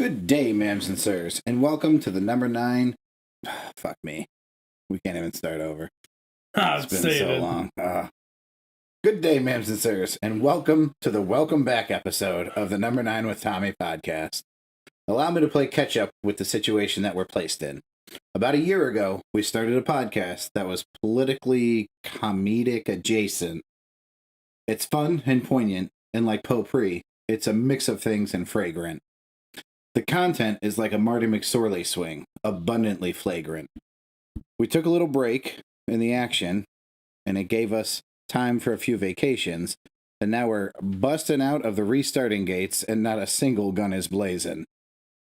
Good day, ma'ams and sirs, and welcome to the number 9. Fuck me. We can't even start over. It's been so long. Good day, ma'ams and sirs, and welcome to the Welcome Back episode of the Number 9 with Tommy podcast. Allow me to play catch up with the situation that we're placed in. About a year ago, we started a podcast that was politically comedic adjacent. It's fun and poignant, and like potpourri, it's a mix of things and fragrant. The content is like a Marty McSorley swing, abundantly flagrant. We took a little break in the action, and it gave us time for a few vacations, and now we're busting out of the restarting gates, and not a single gun is blazing.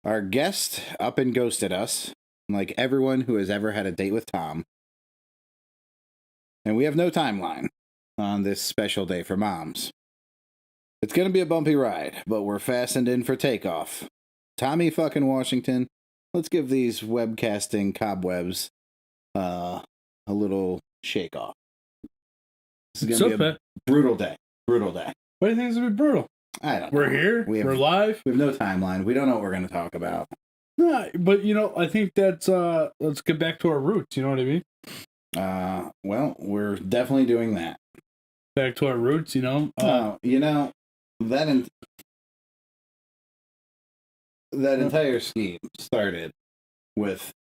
Our guest up and ghosted us, like everyone who has ever had a date with Tom. And we have no timeline on this special day for moms. It's going to be a bumpy ride, but we're fastened in for takeoff. Tommy fucking Washington, let's give these webcasting cobwebs a little shake off. This is going to be a brutal day. Brutal day. What do you think is going to be brutal? I don't know. We're here. We're live. We have no timeline. We don't know what we're going to talk about. Yeah, but, I think that's, let's get back to our roots. You know what I mean? Well, we're definitely doing that. Back to our roots, That entire scheme started with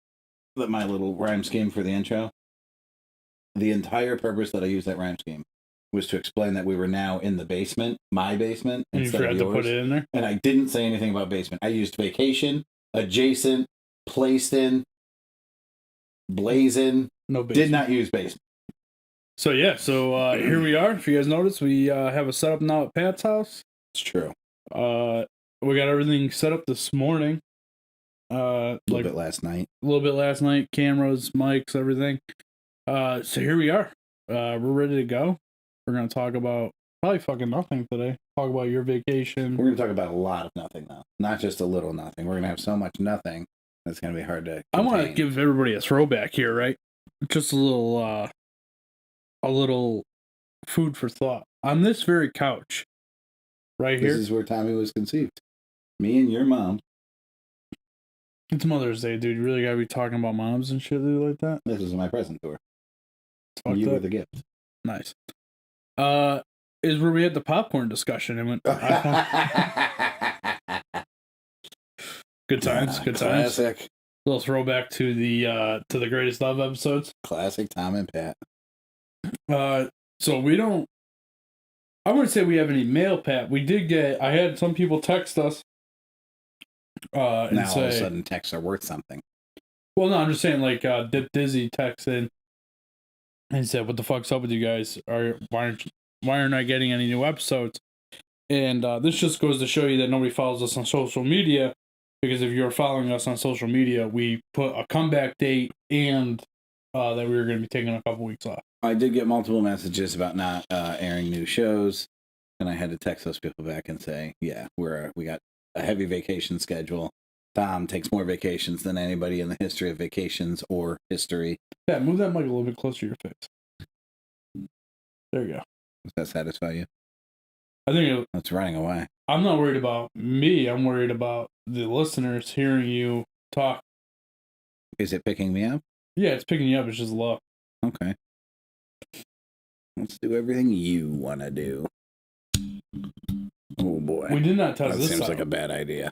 my little rhyme scheme for the intro. The entire purpose that I used that rhyme scheme was to explain that we were now in the basement, my basement, and instead you forgot of yours. To put it in there? And I didn't say anything about basement. I used vacation, adjacent, placed in, blazing. No basement. Did not use basement. So, here we are. If you guys notice, we have a setup now at Pat's house. It's true. We got everything set up this morning. A little bit last night. Cameras, mics, everything. So here we are. We're ready to go. We're going to talk about probably fucking nothing today. Talk about your vacation. We're going to talk about a lot of nothing, though. Not just a little nothing. We're going to have so much nothing that's going to be hard to contain. I want to give everybody a throwback here, right? Just a little food for thought. On this very couch, right here. This is where Tommy was conceived. Me and your mom. It's Mother's Day, dude. You really gotta be talking about moms and shit like that. This is my present to her. You were the gift. Nice. Is where we had the popcorn discussion and went. Good times. Good times. Classic. Little throwback to the Greatest Love episodes. Classic Tom and Pat. So we don't. I wouldn't say we have any mail, Pat. We did get. I had some people text us. And now say, all of a sudden texts are worth something. Well, no, I'm just saying, like, Dip Dizzy texted and said, "What the fuck's up with you guys? Why aren't I getting any new episodes?" And this just goes to show you that nobody follows us on social media, because if you're following us on social media, we put a comeback date and that we were going to be taking a couple weeks off. I did get multiple messages about not airing new shows, and I had to text those people back and say, "Yeah, we got a heavy vacation schedule. Tom takes more vacations than anybody in the history of vacations or history." Yeah, move that mic a little bit closer to your face. There you go. Does that satisfy you? I think it's running away. I'm not worried about me. I'm worried about the listeners hearing you talk. Is it picking me up? Yeah, it's picking you up. It's just low. Okay. Let's do everything you want to do. Oh, boy. We did not test this That seems out. like a bad idea.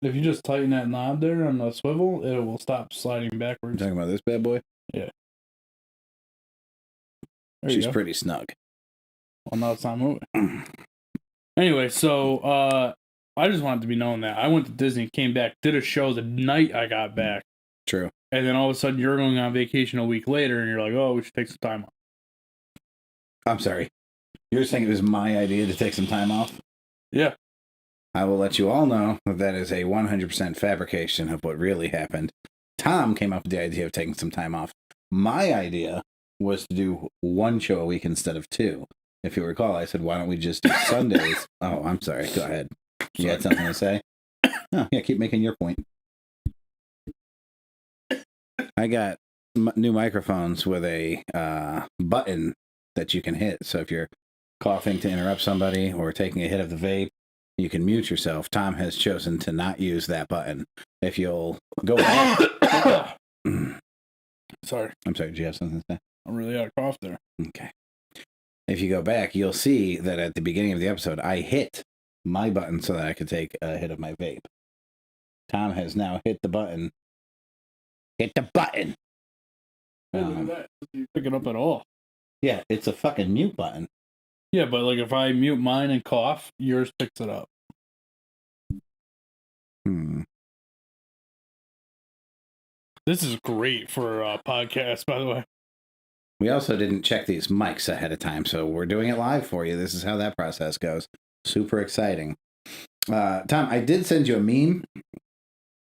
If you just tighten that knob there on the swivel, it will stop sliding backwards. You're talking about this bad boy? Yeah. She's pretty snug. Well, now it's not moving. Anyway, so I just wanted to be known that I went to Disney, came back, did a show the night I got back. True. And then all of a sudden you're going on vacation a week later and you're like, oh, we should take some time off. I'm sorry. You're saying it was my idea to take some time off? Yeah. I will let you all know that is a 100% fabrication of what really happened. Tom came up with the idea of taking some time off. My idea was to do one show a week instead of two. If you recall, I said, why don't we just do Sundays? Oh, I'm sorry. Go ahead. You had something to say? Oh, yeah, keep making your point. I got new microphones with a button that you can hit. So if you're coughing to interrupt somebody or taking a hit of the vape, you can mute yourself. Tom has chosen to not use that button. If you'll go back. Sorry. I'm sorry, did you have something to say? I'm really out of cough there. Okay. If you go back, you'll see that at the beginning of the episode, I hit my button so that I could take a hit of my vape. Tom has now hit the button. Hit the button! Hey, look at that. You pick it up at all. Yeah, it's a fucking mute button. Yeah, but like if I mute mine and cough, yours picks it up. This is great for a podcast, by the way. We also didn't check these mics ahead of time, so we're doing it live for you. This is how that process goes. Super exciting. Tom, I did send you a meme.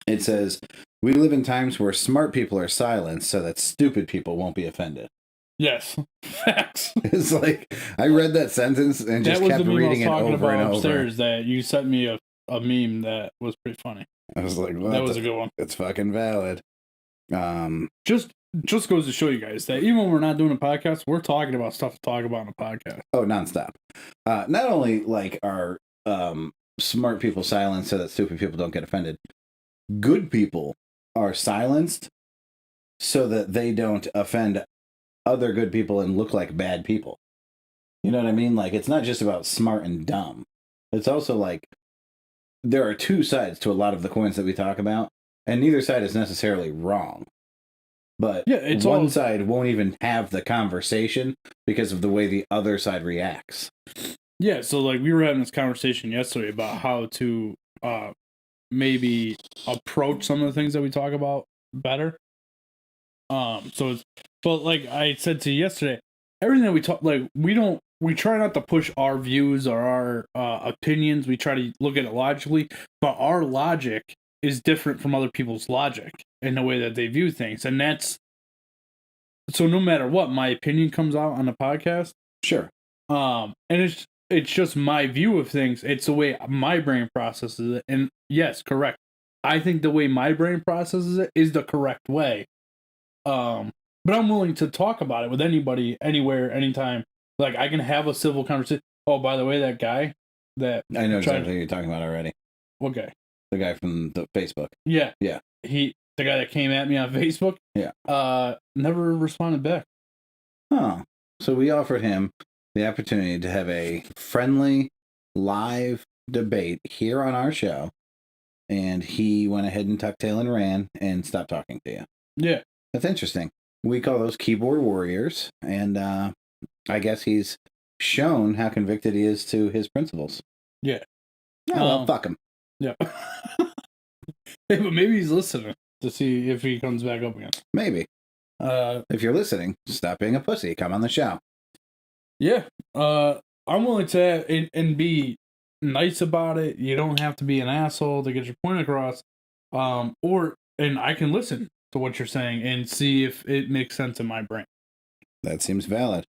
It says, "We live in times where smart people are silenced so that stupid people won't be offended." Yes, facts. It's like, I read that sentence and just kept reading it over and over. Upstairs that you sent me a meme that was pretty funny. I was like, what? That was a good one. It's fucking valid. Just goes to show you guys that even when we're not doing a podcast, we're talking about stuff to talk about in a podcast. Oh, nonstop. Not only like are smart people silenced so that stupid people don't get offended, good people are silenced so that they don't offend other good people and look like bad people. You know what I mean? Like, it's not just about smart and dumb. It's also like there are two sides to a lot of the coins that we talk about, and neither side is necessarily wrong. But yeah, it's one side won't even have the conversation because of the way the other side reacts. Yeah, so like we were having this conversation yesterday about how to maybe approach some of the things that we talk about better. But like I said to you yesterday, everything that we talk, like we try not to push our views or our opinions. We try to look at it logically, but our logic is different from other people's logic in the way that they view things. And that's, so no matter what, my opinion comes out on the podcast. Sure. And it's just my view of things. It's the way my brain processes it. And yes, correct. I think the way my brain processes it is the correct way. But I'm willing to talk about it with anybody, anywhere, anytime. Like, I can have a civil conversation. Oh, by the way, that guy that... I know exactly who you're talking about already. What guy? The guy from the Facebook. Yeah. Yeah. The guy that came at me on Facebook. Yeah. Never responded back. Oh. So we offered him the opportunity to have a friendly, live debate here on our show. And he went ahead and tucked tail and ran and stopped talking to you. Yeah. That's interesting. We call those keyboard warriors, and I guess he's shown how convicted he is to his principles. Yeah. Oh, well, fuck him. Yeah. Hey, but maybe he's listening to see if he comes back up again. Maybe. If you're listening, stop being a pussy. Come on the show. Yeah. I'm willing to and be nice about it. You don't have to be an asshole to get your point across. And I can listen to what you're saying and see if it makes sense in my brain. That seems valid.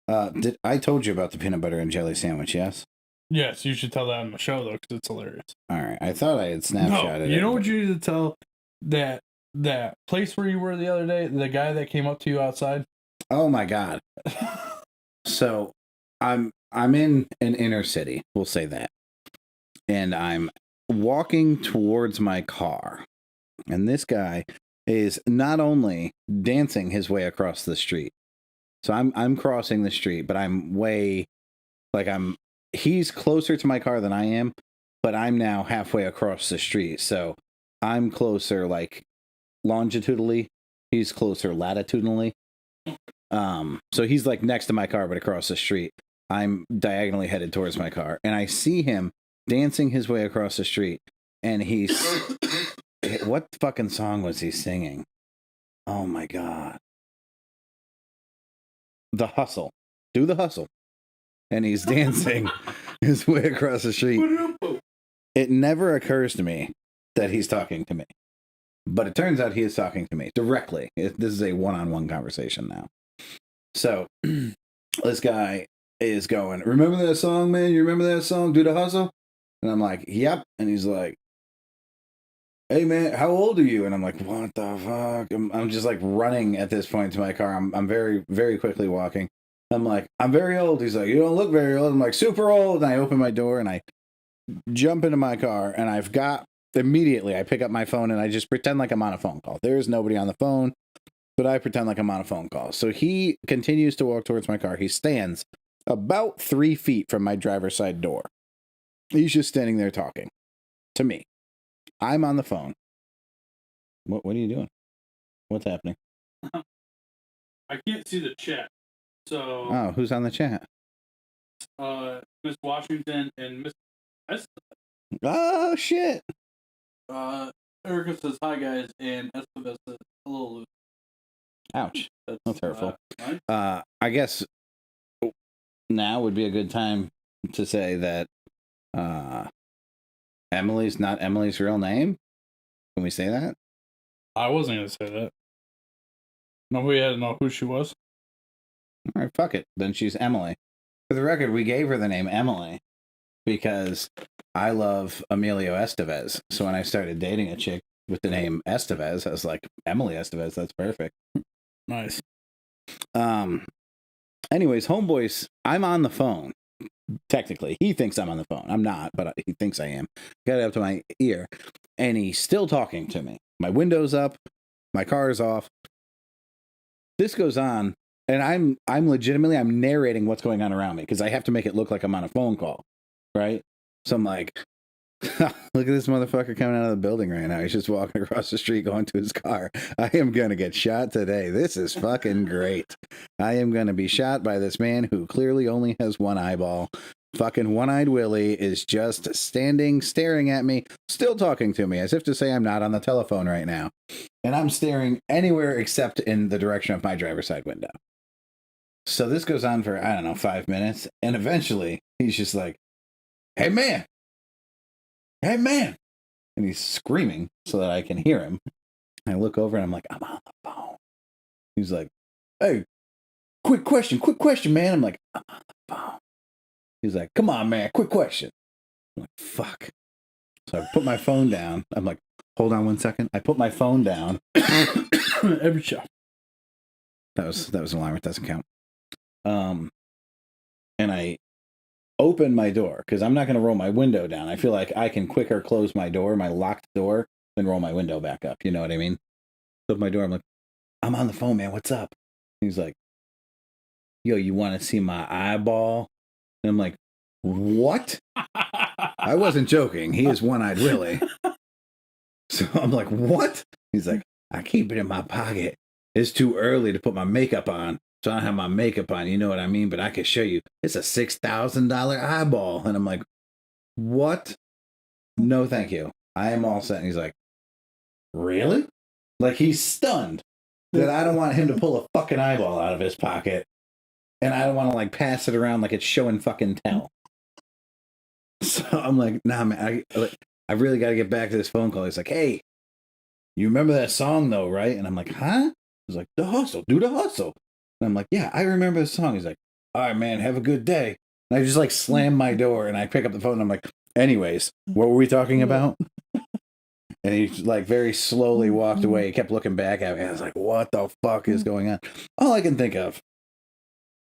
I told you about the peanut butter and jelly sandwich, yes? Yes, you should tell that on the show, though, because it's hilarious. All right. I thought I had snapshotted it. You know what you need to tell that place where you were the other day, the guy that came up to you outside? Oh, my God. So, I'm in an inner city, we'll say that. And I'm walking towards my car. And this guy is not only dancing his way across the street. So I'm crossing the street, but I'm way, like he's closer to my car than I am, but I'm now halfway across the street. So I'm closer like longitudinally, he's closer latitudinally. So he's like next to my car, but across the street. I'm diagonally headed towards my car, and I see him dancing his way across the street, and he's... What fucking song was he singing? Oh my God. The Hustle. Do the Hustle. And he's dancing his way across the street. It never occurs to me that he's talking to me. But it turns out he is talking to me directly. This is a one-on-one conversation now. So, this guy is going, remember that song, man? You remember that song, Do the Hustle? And I'm like, yep. And he's like, hey man, how old are you? And I'm like, what the fuck? I'm just like running at this point to my car. I'm very, very quickly walking. I'm like, I'm very old. He's like, you don't look very old. I'm like, super old. And I open my door and I jump into my car, and immediately I pick up my phone and I just pretend like I'm on a phone call. There is nobody on the phone, but I pretend like I'm on a phone call. So he continues to walk towards my car. He stands about 3 feet from my driver's side door. He's just standing there talking to me. I'm on the phone. What are you doing? What's happening? I can't see the chat. So. Oh, who's on the chat? Miss Washington and Miss. Oh shit. Erica says hi guys, and Estevez says hello, Luke. Ouch. That's hurtful. Nice. I guess now would be a good time to say that Emily's not Emily's real name. Can we say that? I wasn't gonna say that. Nobody had to know who she was. All right, fuck it. Then she's Emily. For the record, we gave her the name Emily because I love Emilio Estevez. So when I started dating a chick with the name Estevez, I was like, Emily Estevez, that's perfect. Nice. Anyways, homeboys, I'm on the phone. Technically, he thinks I'm on the phone. I'm not, but he thinks I am. Got it up to my ear, and he's still talking to me. My window's up, my car is off. This goes on, and I'm legitimately narrating what's going on around me because I have to make it look like I'm on a phone call, right? So I'm like, look at this motherfucker coming out of the building right now. He's just walking across the street going to his car. I am going to get shot today. This is fucking great. I am going to be shot by this man who clearly only has one eyeball. Fucking one-eyed Willie is just standing, staring at me, still talking to me as if to say I'm not on the telephone right now. And I'm staring anywhere except in the direction of my driver's side window. So this goes on for, 5 minutes. And eventually he's just like, hey man. And he's screaming so that I can hear him. I look over and I'm like, I'm on the phone. He's like, hey, quick question, man. I'm like, I'm on the phone. He's like, come on, man, quick question. I'm like, fuck. So I put my phone down. I'm like, hold on 1 second. I put my phone down. Every shot. That was an alarm. It doesn't count. And I open my door because I'm not going to roll my window down. I feel like I can quicker close my door, my locked door, than roll my window back up. You know what I mean? So my door. I'm like, I'm on the phone, man. What's up? He's like, yo, you want to see my eyeball? And I'm like, what? I wasn't joking. He is one-eyed Willie. So I'm like, what? He's like, I keep it in my pocket. It's too early to put my makeup on. So I don't have my makeup on. You know what I mean? But I can show you. It's a $6,000 eyeball. And I'm like, what? No, thank you. I am all set. And he's like, really? Like, he's stunned that I don't want him to pull a fucking eyeball out of his pocket. And I don't want to, like, pass it around like it's show and fucking tell. So I'm like, nah, man, I really got to get back to this phone call. He's like, hey, you remember that song, though, right? And I'm like, huh? He's like, The Hustle, do the hustle. And I'm like, yeah, I remember the song. He's like, all right, man, have a good day. And I just, like, slam my door, and I pick up the phone, and I'm like, anyways, what were we talking about? And he, like, very slowly walked away. He kept looking back at me. I was like, what the fuck is going on? All I can think of,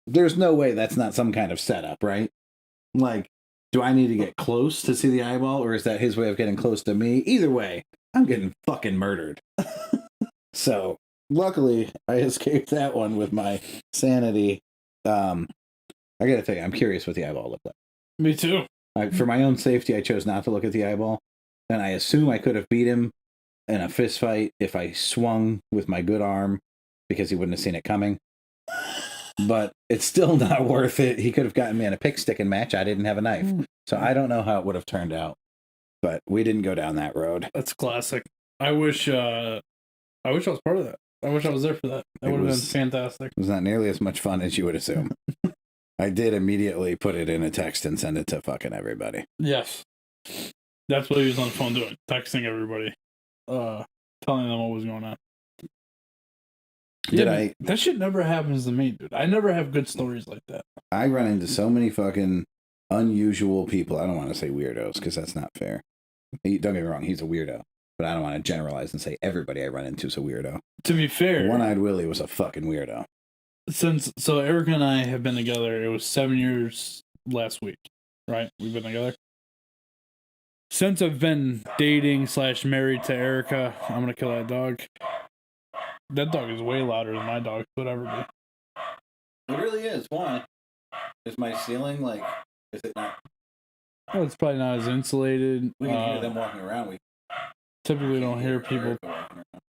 there's no way that's not some kind of setup, right? Like, do I need to get close to see the eyeball, or is that his way of getting close to me? Either way, I'm getting fucking murdered. So, luckily, I escaped that one with my sanity. I gotta tell you, I'm curious what the eyeball looked like. Me too. For my own safety, I chose not to look at the eyeball, and I assume I could have beat him in a fist fight if I swung with my good arm, because he wouldn't have seen it coming. But it's still not worth it. He could have gotten me in a pick sticking match. I didn't have a knife. So I don't know how it would have turned out. But we didn't go down that road. That's classic. I wish I was part of that. I wish I was there for that. That would have been fantastic. It was not nearly as much fun as you would assume. I did immediately put it in a text and send it to fucking everybody. Yes. That's what he was on the phone doing. Texting everybody. Telling them what was going on. That shit never happens to me, dude. I never have good stories like that. I run into so many fucking unusual people. I don't want to say weirdos because that's not fair. Don't get me wrong, he's a weirdo. But I don't want to generalize and say everybody I run into is a weirdo. To be fair, One-Eyed Willie was a fucking weirdo. So Erica and I have been together. It was 7 years last week, right? We've been together. since I've been dating / married to Erica, I'm gonna kill that dog. That dog is way louder than my dog would ever be. It really is. Why? Is my ceiling like? Is it not? Well, it's probably not as insulated. We can hear them walking around. We typically don't hear people.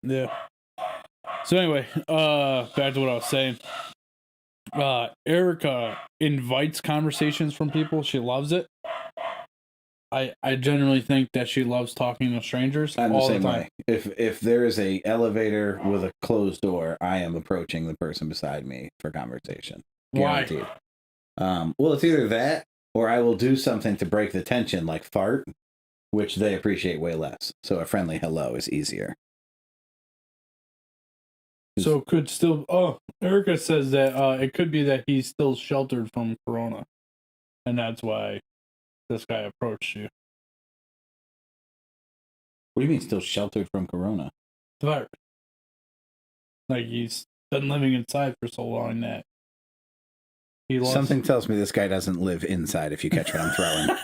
Yeah. So anyway, back to what I was saying. Erica invites conversations from people. She loves it. I generally think that she loves talking to strangers. I'm all the same way. If there is a elevator with a closed door, I am approaching the person beside me for conversation. Guaranteed. Why? Well, it's either that or I will do something to break the tension, like fart, which they appreciate way less. So a friendly hello is easier. So could still. Oh, Erica says that it could be that he's still sheltered from Corona, and that's why this guy approached you. What do you mean, still sheltered from Corona? The virus. Like he's been living inside for so long that he lost. Something tells me this guy doesn't live inside. If you catch what I'm throwing.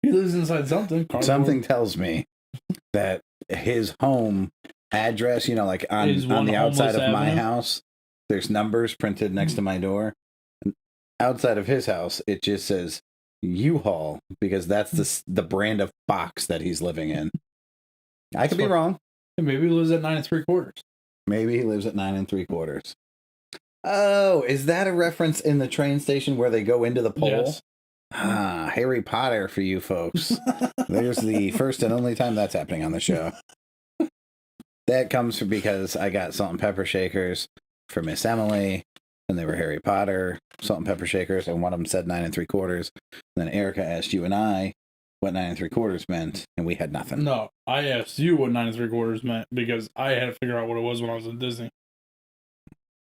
He lives inside something. Cardboard. Something tells me that his home address, you know, like on the outside of my house, there's numbers printed next to my door. And outside of his house, it just says U-Haul because that's the brand of box that he's living in. I could be wrong. Maybe he lives at 9 3/4. Maybe he lives at 9 3/4. Oh, is that a reference in the train station where they go into the pole? Yes. Ah, Harry Potter for you folks. There's the first and only time that's happening on the show. That comes because I got salt and pepper shakers for Miss Emily, and they were Harry Potter salt and pepper shakers, and one of them said 9 3/4. Then Erica asked you and I what 9 3/4 meant, and we had nothing. No, I asked you what 9 3/4 meant because I had to figure out what it was when I was in Disney.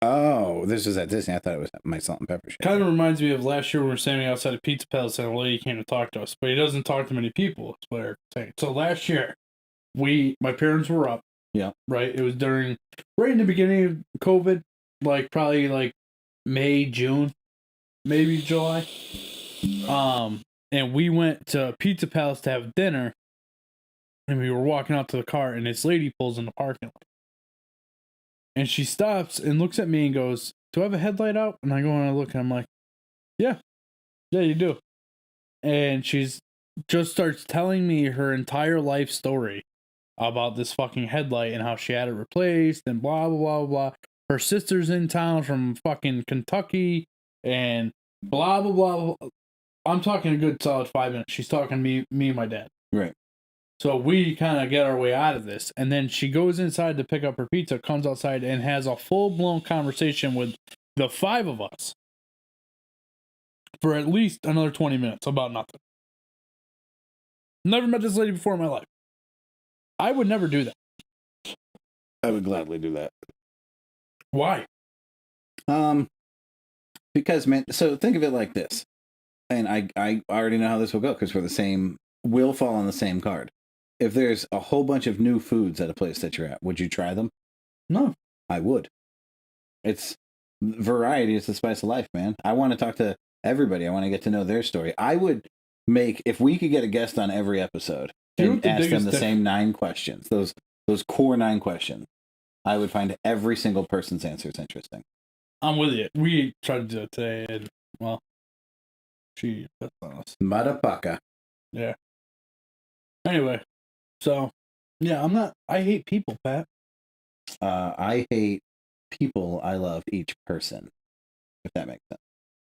Oh, this was at Disney. I thought it was my salt and pepper shaker. Kind of reminds me of last year when we were standing outside of Pizza Palace and a lady came to talk to us, but he doesn't talk to many people. That's what Eric's saying. So last year, my parents were up. Yeah. Right? It was right in the beginning of COVID, like probably like May, June, maybe July. And we went to Pizza Palace to have dinner, and we were walking out to the car, and this lady pulls in the parking lot. And she stops and looks at me and goes, "Do I have a headlight out?" And I go and I look and I'm like, Yeah, you do. And she's just starts telling me her entire life story about this fucking headlight and how she had it replaced and blah, blah, blah, blah. Her sister's in town from fucking Kentucky and blah, blah, blah, blah. I'm talking a good solid 5 minutes. She's talking to me and my dad. Right. So we kind of get our way out of this. And then she goes inside to pick up her pizza, comes outside, and has a full-blown conversation with the 5 of us for at least another 20 minutes about nothing. Never met this lady before in my life. I would never do that. I would gladly do that. Why? Because, man, so think of it like this. And I already know how this will go because we'll fall on the same card. If there's a whole bunch of new foods at a place that you're at, would you try them? No. I would. Variety is the spice of life, man. I want to talk to everybody. I want to get to know their story. I would if we could get a guest on every episode and ask them the same 9 questions, those core 9 questions, I would find every single person's answers interesting. I'm with you. We tried to do it today, and, well, she pissed on us. Motherfucker. Yeah. Anyway, so, yeah, I hate people, Pat. I hate people. I love each person, if that makes sense.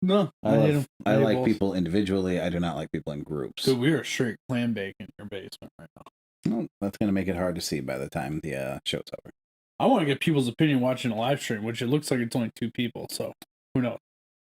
No, I like people individually. I do not like people in groups. So we're a straight clam bake in your basement right now. Well, that's going to make it hard to see by the time the show's over. I want to get people's opinion watching a live stream, which it looks like it's only 2 people, so who knows.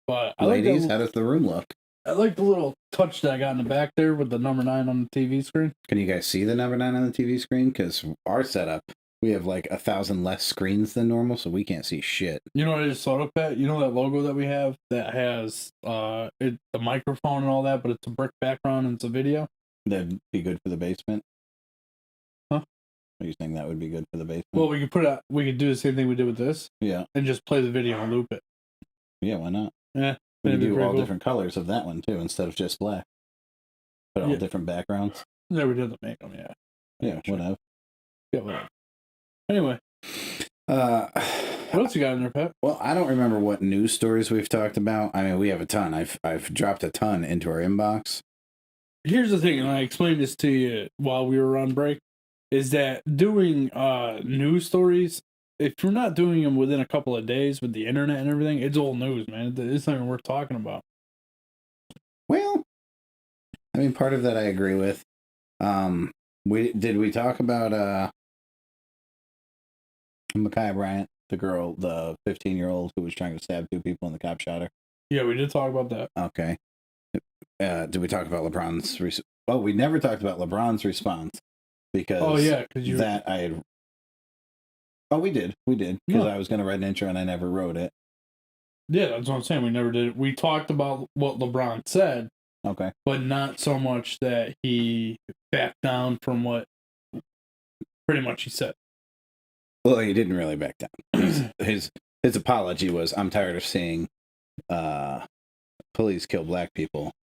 But ladies, how does the room look? I like the little touch that I got in the back there with the number 9 on the TV screen. Can you guys see the number 9 on the TV screen? Because our setup, we have like 1,000 less screens than normal, so we can't see shit. You know what I just thought of, Pat? You know that logo that we have that has the microphone and all that, but it's a brick background and it's a video? That'd be good for the basement? Huh? Are you saying that would be good for the basement? Well, we could do the same thing we did with this. Yeah. And just play the video and loop it. Yeah, why not? Yeah. We can do all different colors of that one, too, instead of just black. Put all different backgrounds. Yeah, we didn't make them. Yeah. Yeah, whatever. Yeah, whatever. Anyway. What else you got in there, Pat? Well, I don't remember what news stories we've talked about. I mean, we have a ton. I've dropped a ton into our inbox. Here's the thing, and I explained this to you while we were on break, is that doing news stories, if you're not doing them within a couple of days with the internet and everything, it's old news, man. It's not even worth talking about. Well, I mean, part of that I agree with. We talk about Ma'Khia Bryant, the girl, the 15-year-old who was trying to stab 2 people and the cop shot her? Yeah, we did talk about that. Okay. Did we talk about LeBron's? We never talked about LeBron's response because that I had. Oh, we did because I was going to write an intro and I never wrote it. Yeah, that's what I'm saying. We never did. We talked about what LeBron said. Okay. But not so much that he backed down from what pretty much he said. Well, he didn't really back down. His apology was, "I'm tired of seeing police kill black people."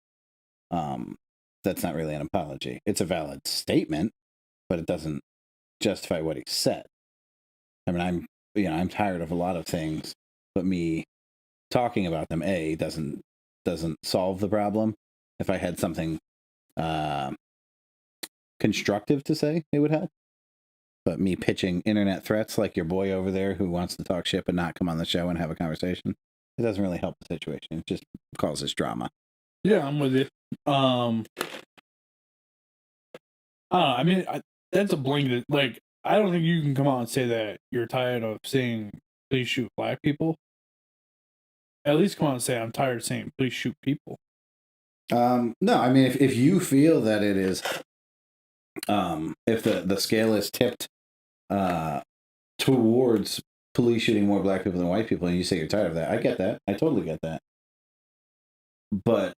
That's not really an apology. It's a valid statement, but it doesn't justify what he said. I mean, I'm tired of a lot of things, but me talking about them doesn't solve the problem. If I had something constructive to say, it would help. But me pitching internet threats like your boy over there who wants to talk shit but not come on the show and have a conversation, it doesn't really help the situation. It just causes drama. Yeah, I'm with you. I mean, that's a blanket. Like, I don't think you can come out and say that you're tired of seeing police shoot black people. At least come out and say, I'm tired of seeing police shoot people. No, I mean, if you feel that it is, if the scale is tipped towards police shooting more black people than white people, and you say you're tired of that, I get that. I totally get that. But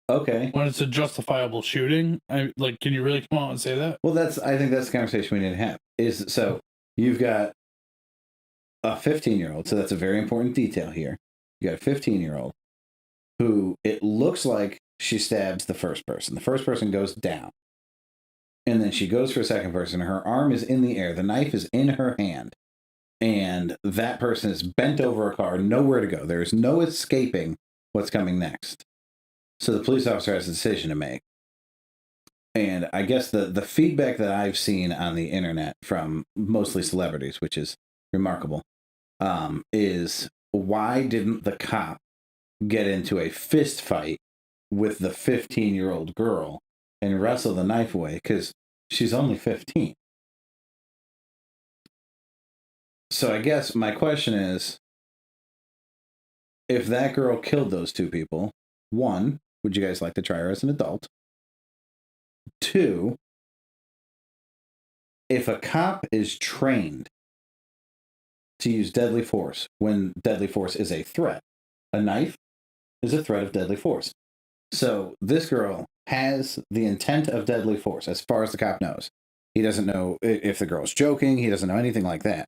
okay, when it's a justifiable shooting, can you really come out and say that? Well, I think that's the conversation we need to have. So you've got a 15-year-old, so that's a very important detail here. You got a 15-year-old who it looks like she stabs the first person. The first person goes down. And then she goes for a second person. Her arm is in the air. The knife is in her hand. And that person is bent over a car, nowhere to go. There is no escaping what's coming next. So the police officer has a decision to make. And I guess the feedback that I've seen on the internet from mostly celebrities, which is remarkable, is why didn't the cop get into a fist fight with the 15-year-old girl and wrestle the knife away? Because she's only 15. So I guess my question is, if that girl killed those 2 people, 1, would you guys like to try her as an adult? 2, if a cop is trained to use deadly force when deadly force is a threat, a knife is a threat of deadly force. So this girl has the intent of deadly force as far as the cop knows. He doesn't know if the girl's joking. He doesn't know anything like that.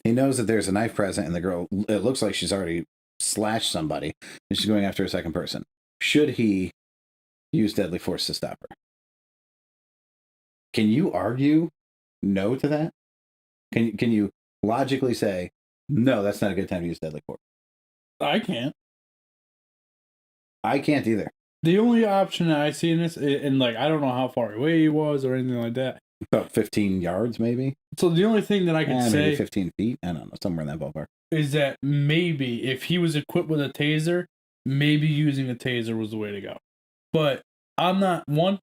He knows that there's a knife present and the girl, it looks like she's already slashed somebody and she's going after a second person. Should he use deadly force to stop her? Can you argue no to that? Can you logically say, no, that's not a good time to use deadly force? I can't. I can't either. The only option that I see in this, and I don't know how far away he was or anything like that. About 15 yards, maybe. So the only thing that I could say, maybe 15 feet. I don't know, somewhere in that ballpark. Is that maybe if he was equipped with a taser, maybe using a taser was the way to go. But I'm not in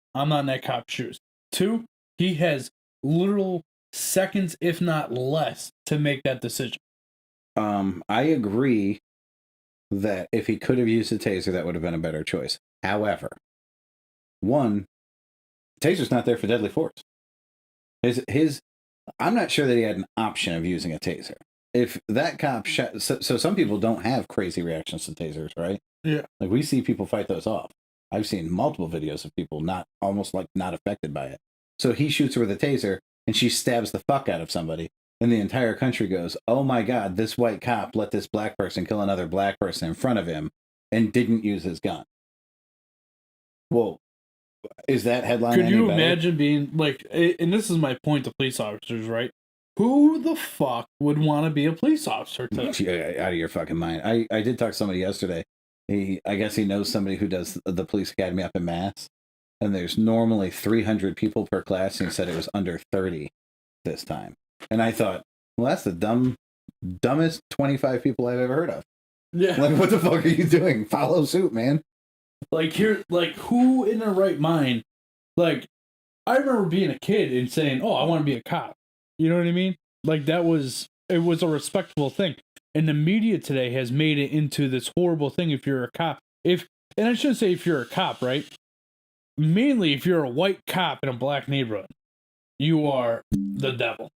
that cop's shoes. 2, he has literal seconds, if not less, to make that decision. I agree that if he could have used a taser, that would have been a better choice. However, 1, taser's not there for deadly force. I'm not sure that he had an option of using a taser. If that cop shot, so some people don't have crazy reactions to tasers, right? Yeah. We see people fight those off. I've seen multiple videos of people not affected by it. So he shoots her with a taser and she stabs the fuck out of somebody. And the entire country goes, oh my God, this white cop let this black person kill another black person in front of him and didn't use his gun. Well, Is that headline? Could you imagine being like? And this is my point to police officers, right? Who the fuck would want to be a police officer today? Out of your fucking mind. I did talk to somebody yesterday. I guess he knows somebody who does the police academy up in Mass, and there's normally 300 people per class, and he said it was under 30 this time. And I thought, well, that's the dumbest 25 people I've ever heard of. Yeah. Like, what the fuck are you doing? Follow suit, man. Like, who in their right mind? Like, I remember being a kid and saying, "Oh, I want to be a cop." You know what I mean? Like, it was a respectable thing. And the media today has made it into this horrible thing if you're a cop. And I shouldn't say if you're a cop, right? Mainly if you're a white cop in a black neighborhood, you are the devil.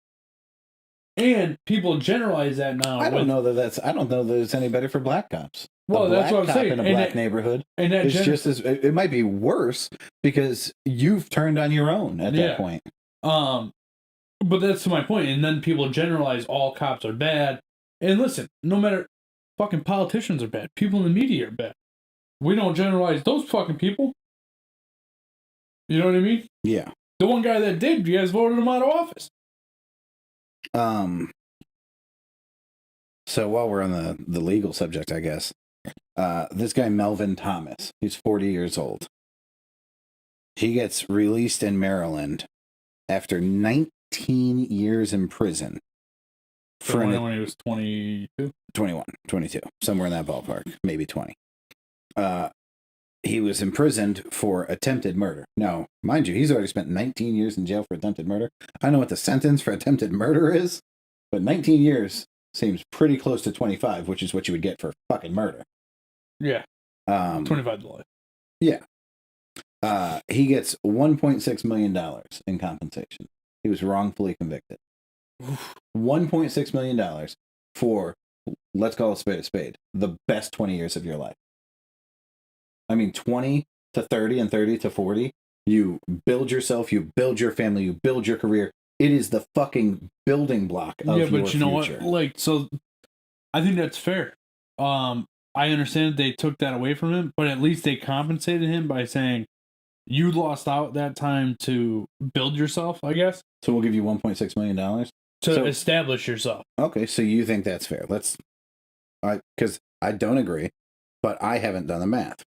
And people generalize that now. I don't know that it's any better for black cops. Well, that's what I'm saying. In a black neighborhood, and it's just as it might be worse because you've turned on your own at that point. But that's my point. And then people generalize all cops are bad. And listen, no matter, fucking politicians are bad. People in the media are bad. We don't generalize those fucking people. You know what I mean? Yeah. The one guy that did, you guys voted him out of office. So while we're on the legal subject, I guess, this guy Melvin Thomas, he's 40 years old. He gets released in Maryland after 19 years in prison. When he was 22? 21, 22, somewhere in that ballpark, maybe 20. He was imprisoned for attempted murder. Now, mind you, he's already spent 19 years in jail for attempted murder. I know what the sentence for attempted murder is, but 19 years seems pretty close to 25, which is what you would get for fucking murder. Yeah. 25 to life. Yeah. He gets $1.6 million in compensation. He was wrongfully convicted. $1.6 million for, let's call a spade, the best 20 years of your life. I mean, 20 to 30 and 30 to 40, you build yourself, you build your family, you build your career. It is the fucking building block of your future. Yeah, but you know what? Like, so I think that's fair. I understand they took that away from him, but at least they compensated him by saying you lost out that time to build yourself, I guess. So we'll give you $1.6 million to establish yourself. Okay, so you think that's fair? Because I don't agree, but I haven't done the math.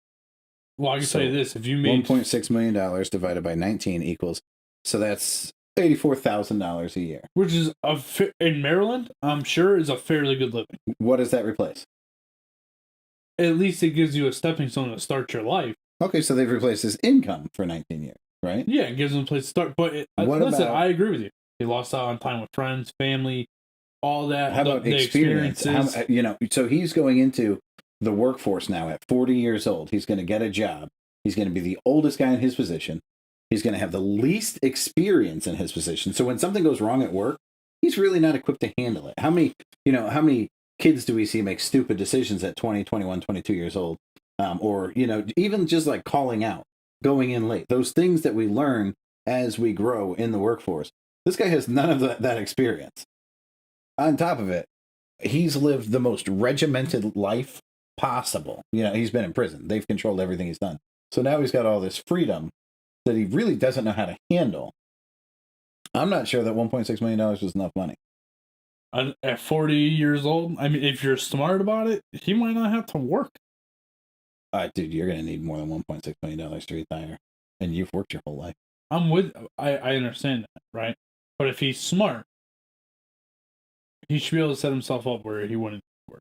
Well, I can tell you this: if you made $1.6 million divided by 19 equals, so that's $84,000 a year, which is in Maryland, I'm sure is a fairly good living. What does that replace? At least it gives you a stepping stone to start your life. Okay, so they've replaced his income for 19 years, right? Yeah, it gives him a place to start. But listen, I agree with you. He lost out on time with friends, family, all that. How about experiences? So he's going into the workforce now at 40 years old. He's going to get a job. He's going to be the oldest guy in his position. He's going to have the least experience in his position. So when something goes wrong at work, he's really not equipped to handle it. How many kids do we see make stupid decisions at 20, 21, 22 years old? Or even just like calling out, going in late. Those things that we learn as we grow in the workforce. This guy has none of that experience. On top of it, he's lived the most regimented life possible. He's been in prison. They've controlled everything he's done. So now he's got all this freedom that he really doesn't know how to handle. I'm not sure that $1.6 million was enough money. At 40 years old, I mean, if you're smart about it, he might not have to work. Dude, you're going to need more than $1.6 million to retire. And you've worked your whole life. I understand that, right? But if he's smart, he should be able to set himself up where he wouldn't work.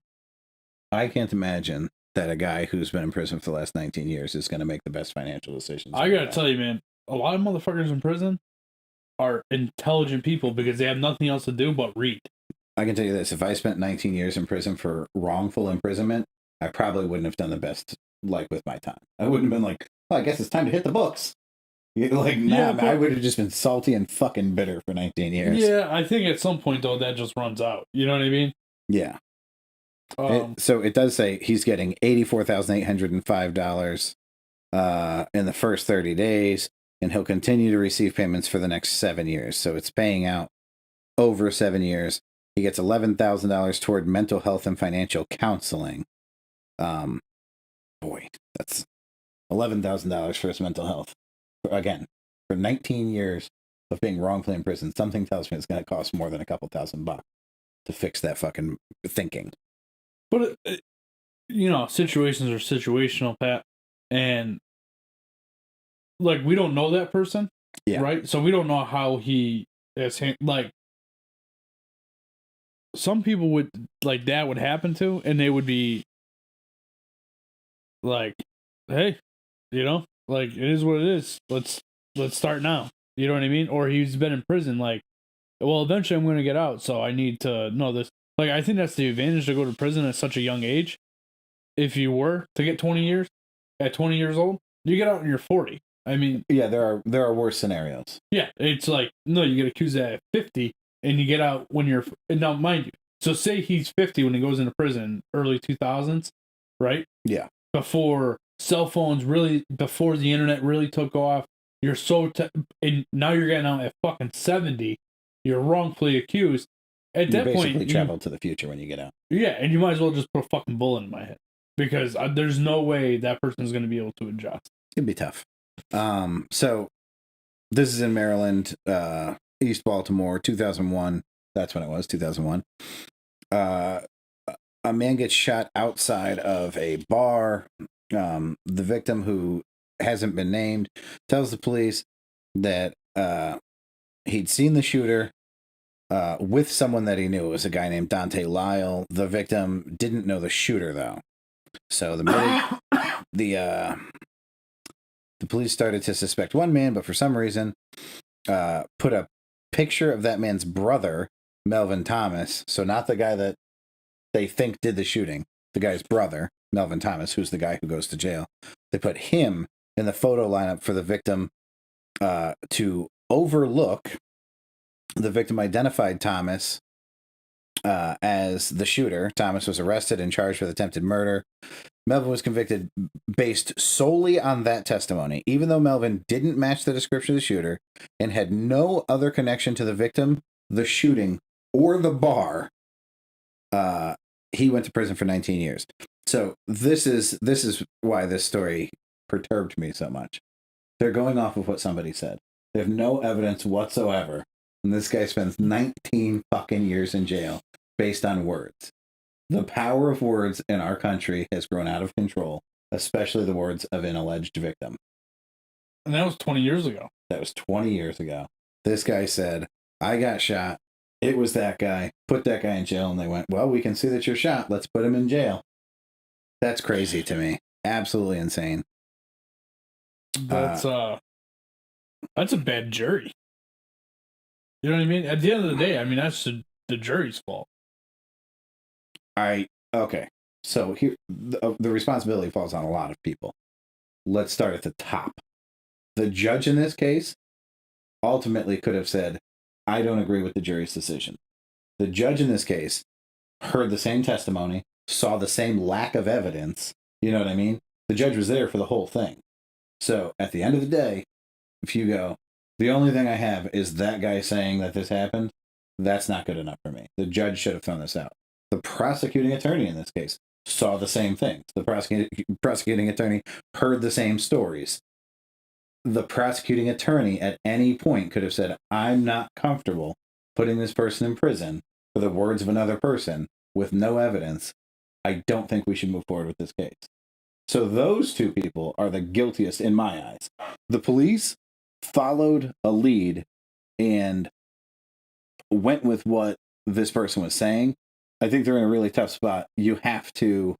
I can't imagine that a guy who's been in prison for the last 19 years is going to make the best financial decisions. I got to tell you, man, a lot of motherfuckers in prison are intelligent people because they have nothing else to do but read. I can tell you this. If I spent 19 years in prison for wrongful imprisonment, I probably wouldn't have done the best with my time. I wouldn't have been like, well, I guess it's time to hit the books. I would have just been salty and fucking bitter for 19 years. Yeah, I think at some point, though, that just runs out. You know what I mean? Yeah. So it does say he's getting $84,805 in the first 30 days, and he'll continue to receive payments for the next 7 years. So it's paying out over 7 years. He gets $11,000 toward mental health and financial counseling. Boy, that's $11,000 for his mental health. again, for 19 years of being wrongfully in prison, something tells me it's going to cost more than a couple $1,000 to fix that fucking thinking. But, situations are situational, Pat. And, like, we don't know that person. Yeah. Right? So we don't know how he is, like, some people would, like, that would happen to, and they would be like, hey, like, it is what it is. Let's start now. You know what I mean? Or he's been in prison, like, well, eventually I'm going to get out, so I need to know this. Like, I think that's the advantage to go to prison at such a young age. If you were to get 20 years, at 20 years old, you get out when you're 40. I mean... Yeah, there are worse scenarios. Yeah, it's like, no, you get accused at 50, and you get out when you're... Now, mind you, so say he's 50 when he goes into prison, early 2000s, right? Yeah. Before cell phones really... Before the internet really took off, you're so... and now you're getting out at fucking 70, you're wrongfully accused. At that point, you basically travel to the future when you get out. Yeah, and you might as well just put a fucking bullet in my head. Because there's no way that person's going to be able to adjust. It'd be tough. So this is in Maryland, East Baltimore, 2001. That's when it was, 2001. A man gets shot outside of a bar. The victim, who hasn't been named, tells the police that he'd seen the shooter with someone that he knew. It was a guy named Dante Lyle. The victim didn't know the shooter, though. So the police started to suspect one man, but for some reason, put a picture of that man's brother, Melvin Thomas. So not the guy that they think did the shooting, the guy's brother, Melvin Thomas, who's the guy who goes to jail. They put him in the photo lineup for the victim to overlook. The victim identified Thomas as the shooter. Thomas was arrested and charged with attempted murder. Melvin was convicted based solely on that testimony. Even though Melvin didn't match the description of the shooter and had no other connection to the victim, the shooting, or the bar, he went to prison for 19 years. So this is why this story perturbed me so much. They're going off of what somebody said. They have no evidence whatsoever. And this guy spends 19 fucking years in jail based on words. The power of words in our country has grown out of control, especially the words of an alleged victim. And that was 20 years ago. That was 20 years ago. This guy said, I got shot. It was that guy. Put that guy in jail. And they went, well, we can see that you're shot. Let's put him in jail. That's crazy to me. Absolutely insane. That's a bad jury. You know what I mean? At the end of the day, I mean, that's the jury's fault. Okay. So here, the responsibility falls on a lot of people. Let's start at the top. The judge in this case ultimately could have said, I don't agree with the jury's decision. The judge in this case heard the same testimony, saw the same lack of evidence. You know what I mean? The judge was there for the whole thing. So at the end of the day, if you go, the only thing I have is that guy saying that this happened, that's not good enough for me. The judge should have thrown this out. The prosecuting attorney in this case saw the same things. The prosecuting attorney heard the same stories. The prosecuting attorney at any point could have said, I'm not comfortable putting this person in prison for the words of another person with no evidence. I don't think we should move forward with this case. So those two people are the guiltiest in my eyes. The police followed a lead and went with what this person was saying. I think they're in a really tough spot. You have to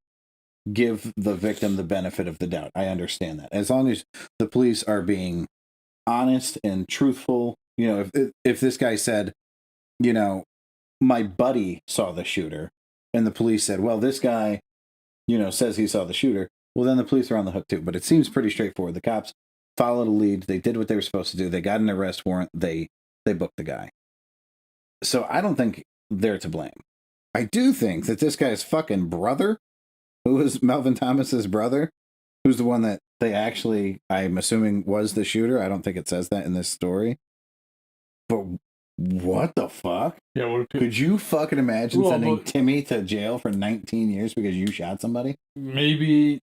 give the victim the benefit of the doubt. I understand that. As long as the police are being honest and truthful, if this guy said, my buddy saw the shooter, and the police said, well, this guy, says he saw the shooter, well, then the police are on the hook too. But it seems pretty straightforward. The cops followed a lead. They did what they were supposed to do. They got an arrest warrant. They booked the guy. So I don't think they're to blame. I do think that this guy's fucking brother, who was Melvin Thomas's brother, who's the one that they actually, I'm assuming, was the shooter. I don't think it says that in this story. But what the fuck? Yeah, could you fucking imagine sending Timmy to jail for 19 years because you shot somebody? Maybe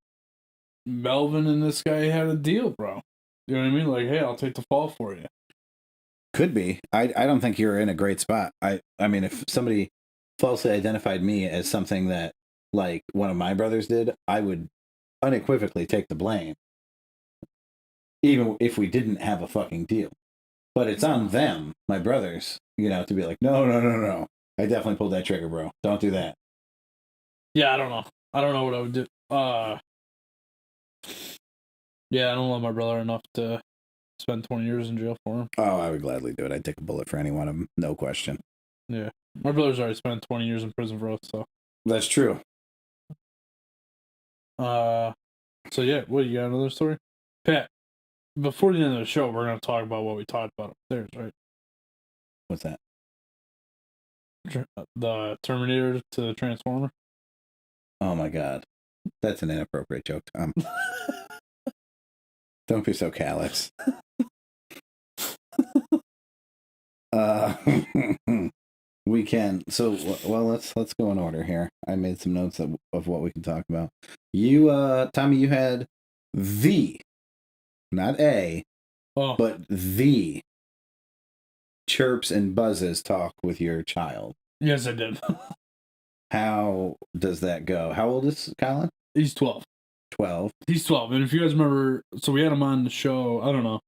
Melvin and this guy had a deal, bro. You know what I mean? Like, hey, I'll take the fall for you. Could be. I don't think you're in a great spot. I mean, if somebody falsely identified me as something that, like, one of my brothers did, I would unequivocally take the blame, even if we didn't have a fucking deal. But it's on them, my brothers, to be like, no. I definitely pulled that trigger, bro. Don't do that. Yeah, I don't know. I don't know what I would do. Yeah, I don't love my brother enough to spend 20 years in jail for him. Oh, I would gladly do it. I'd take a bullet for any one of them, no question. Yeah. My brother's already spent 20 years in prison for us, so. That's true. So yeah, what, you got another story? Pat, before the end of the show, we're going to talk about what we talked about upstairs, right? What's that? The Terminator to the Transformer. Oh my God. That's an inappropriate joke, Tom. Don't be so callous. We can. So, well, let's go in order here. I made some notes of what we can talk about. You, Tommy, you had not a, but the chirps and buzzes talk with your child. Yes, I did. How does that go? How old is Colin? He's 12. 12. He's 12. And if you guys remember, so we had him on the show, I don't know,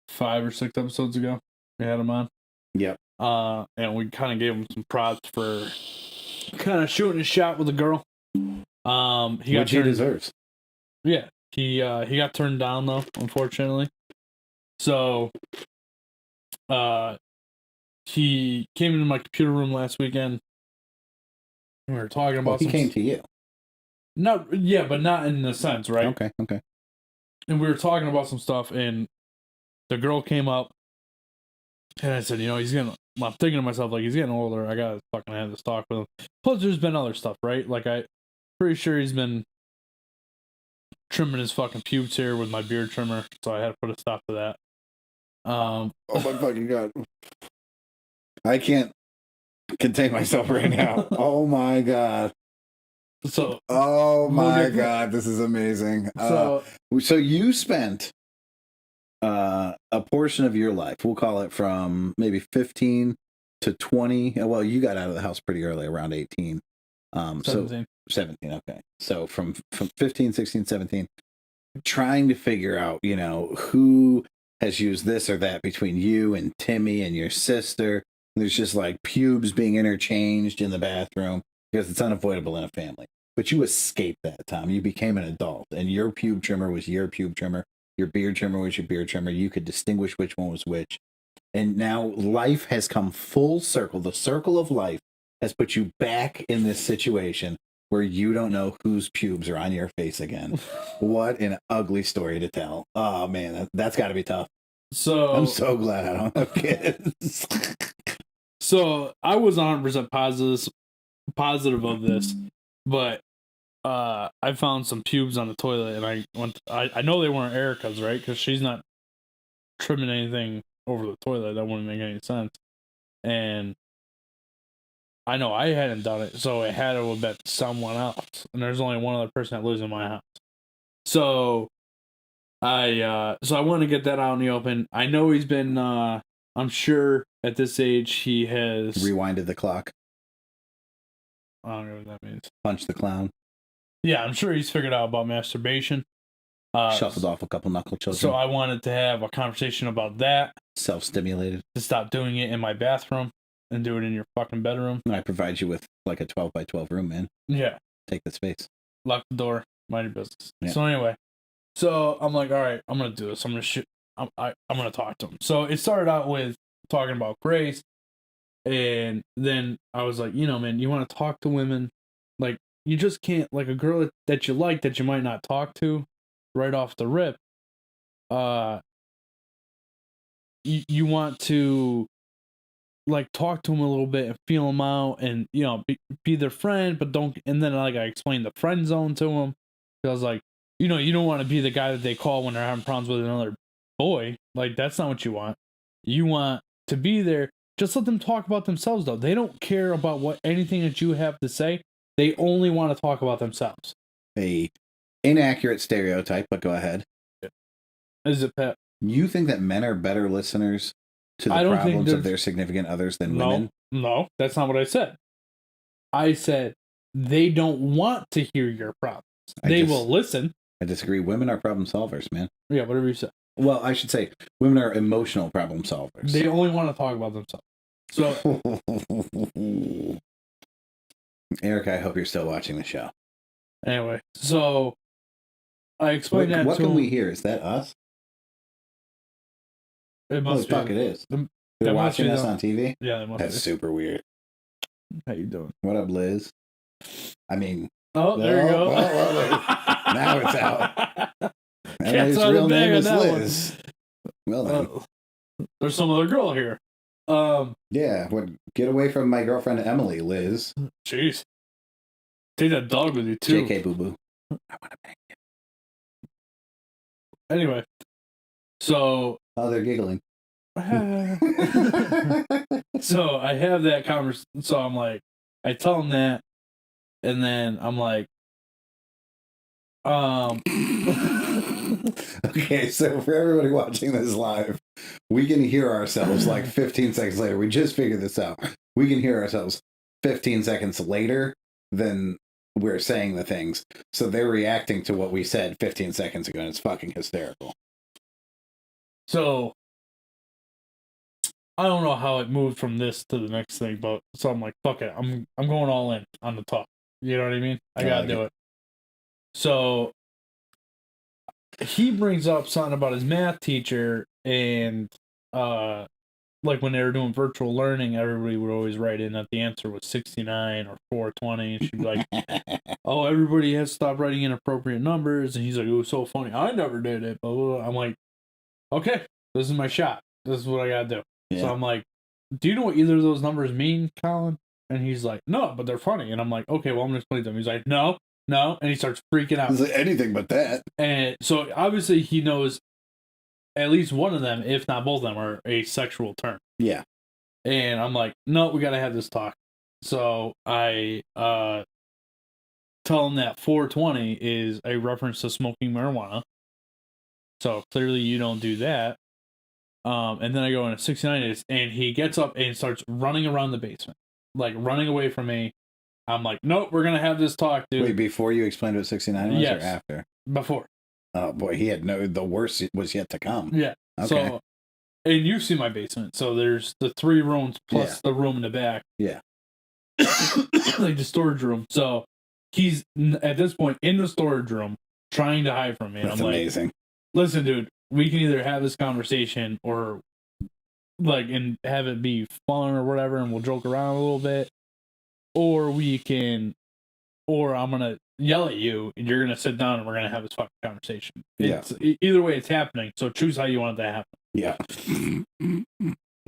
5 or 6 episodes ago. We had him on. Yep. And we kind of gave him some props for kind of shooting a shot with a girl. Which he deserves. Yeah. He got turned down though, unfortunately. So he came into my computer room last weekend. We were talking about he came to you. No, yeah, but not in the sense, right? Okay. And we were talking about some stuff, and the girl came up, and I said, I'm thinking to myself, like, he's getting older. I gotta fucking have this talk with him. Plus, there's been other stuff, right? Like, I'm pretty sure he's been trimming his fucking pubes here with my beard trimmer, so I had to put a stop to that. Oh my fucking God. I can't contain myself right now. Oh my God. So, oh my God, this is amazing. So you spent a portion of your life, we'll call it from maybe 15 to 20. Well, you got out of the house pretty early, around 18. 17. So 17, okay. So from 15, 16, 17, trying to figure out, who has used this or that between you and Timmy and your sister. There's just like pubes being interchanged in the bathroom because it's unavoidable in a family. But you escaped that, Tom. You became an adult, and your pube trimmer was your pube trimmer. Your beard trimmer was your beard trimmer. You could distinguish which one was which. And now life has come full circle. The circle of life has put you back in this situation where you don't know whose pubes are on your face again. What an ugly story to tell. Oh, man, that's got to be tough. So I'm so glad I don't have kids. So I was 100% positive of this, but I found some pubes on the toilet, and I know they weren't Erica's, right? Because she's not trimming anything over the toilet. That wouldn't make any sense. And I know I hadn't done it, so it had to have been someone else. And there's only one other person that lives in my house. So I wanted to get that out in the open. I know he's been I'm sure at this age he has rewinded the clock. I don't know what that means. Punch the clown. Yeah, I'm sure he's figured out about masturbation. Shuffled off a couple knuckle children. So I wanted to have a conversation about that. Self-stimulated. To stop doing it in my bathroom and do it in your fucking bedroom. I provide you with like a 12 by 12 room, man. Yeah. Take the space. Lock the door. Mind your business. Yeah. So anyway, I'm like, all right, I'm gonna do this. I'm gonna shoot. I'm gonna talk to him. So it started out with talking about Grace, and then I was like, man, you want to talk to women, like you just can't, like a girl that you like that you might not talk to, right off the rip. You want to like talk to them a little bit and feel them out, and be their friend, but don't. And then like I explained the friend zone to them. I was like, you don't want to be the guy that they call when they're having problems with another boy. Like that's not what you want. You want to be there. Just let them talk about themselves, though. They don't care about anything that you have to say. They only want to talk about themselves. A inaccurate stereotype, but go ahead. Is it Pat? You think that men are better listeners to the problems of their significant others than women? No, that's not what I said. I said they don't want to hear your problems. They will listen. I disagree. Women are problem solvers, man. Yeah, whatever you said. Well, I should say women are emotional problem solvers. They only want to talk about themselves. So, Eric, I hope you're still watching the show. Anyway, so I explained that to him. What can we hear? Is that us? It must be. Fuck, it is. They're watching us on TV? Yeah, they must be. That's super weird. How you doing? What up, Liz? I mean... Oh, there you go. Now it's out. Cat's out of the bag on that Liz. Well then. There's some other girl here. Yeah, get away from my girlfriend Emily, Liz. Jeez. Take that dog with you, too. JK boo-boo. I want to bang you. Anyway. So... Oh, they're giggling. So I have that conversation. So I'm like, I tell him that, and then I'm like, okay, so for everybody watching this live, we can hear ourselves like 15 seconds later. We just figured this out. We can hear ourselves 15 seconds later than we're saying the things. So they're reacting to what we said 15 seconds ago, and it's fucking hysterical. So I don't know how it moved from this to the next thing, but so I'm like, fuck it. I'm going all in on the talk. You know what I mean? I gotta do it. So he brings up something about his math teacher, and like when they were doing virtual learning, everybody would always write in that the answer was 69 or 420, and she'd be like, oh, everybody has to stop writing inappropriate numbers, and he's like, it was so funny. I never did it, blah, blah, blah. I'm like, okay, this is my shot. This is what I gotta do. Yeah. So I'm like, do you know what either of those numbers mean, Colin? And he's like, no, but they're funny. And I'm like, okay, well, I'm gonna explain to him. He's like, no. And he starts freaking out. He's like, anything but that. And so obviously he knows at least one of them, if not both of them, are a sexual term. Yeah. And I'm like, no, we gotta have this talk. So I tell him that 420 is a reference to smoking marijuana. So clearly you don't do that. And then I go into 69, and he gets up and starts running around the basement, like running away from me. I'm like, nope, we're gonna have this talk, dude. Wait, before you explained what 69 was, or after? Before. Oh boy, the worst was yet to come. Yeah. Okay. So, and you see my basement. So there's the 3 rooms plus the room in the back. Yeah. Like the storage room. So he's at this point in the storage room trying to hide from me. That's I'm amazing. Like, listen, dude, we can either have this conversation or like and have it be fun or whatever, and we'll joke around a little bit, or I'm gonna yell at you and you're gonna sit down and we're gonna have this fucking conversation. Either way, it's happening. So choose how you want it to happen. Yeah.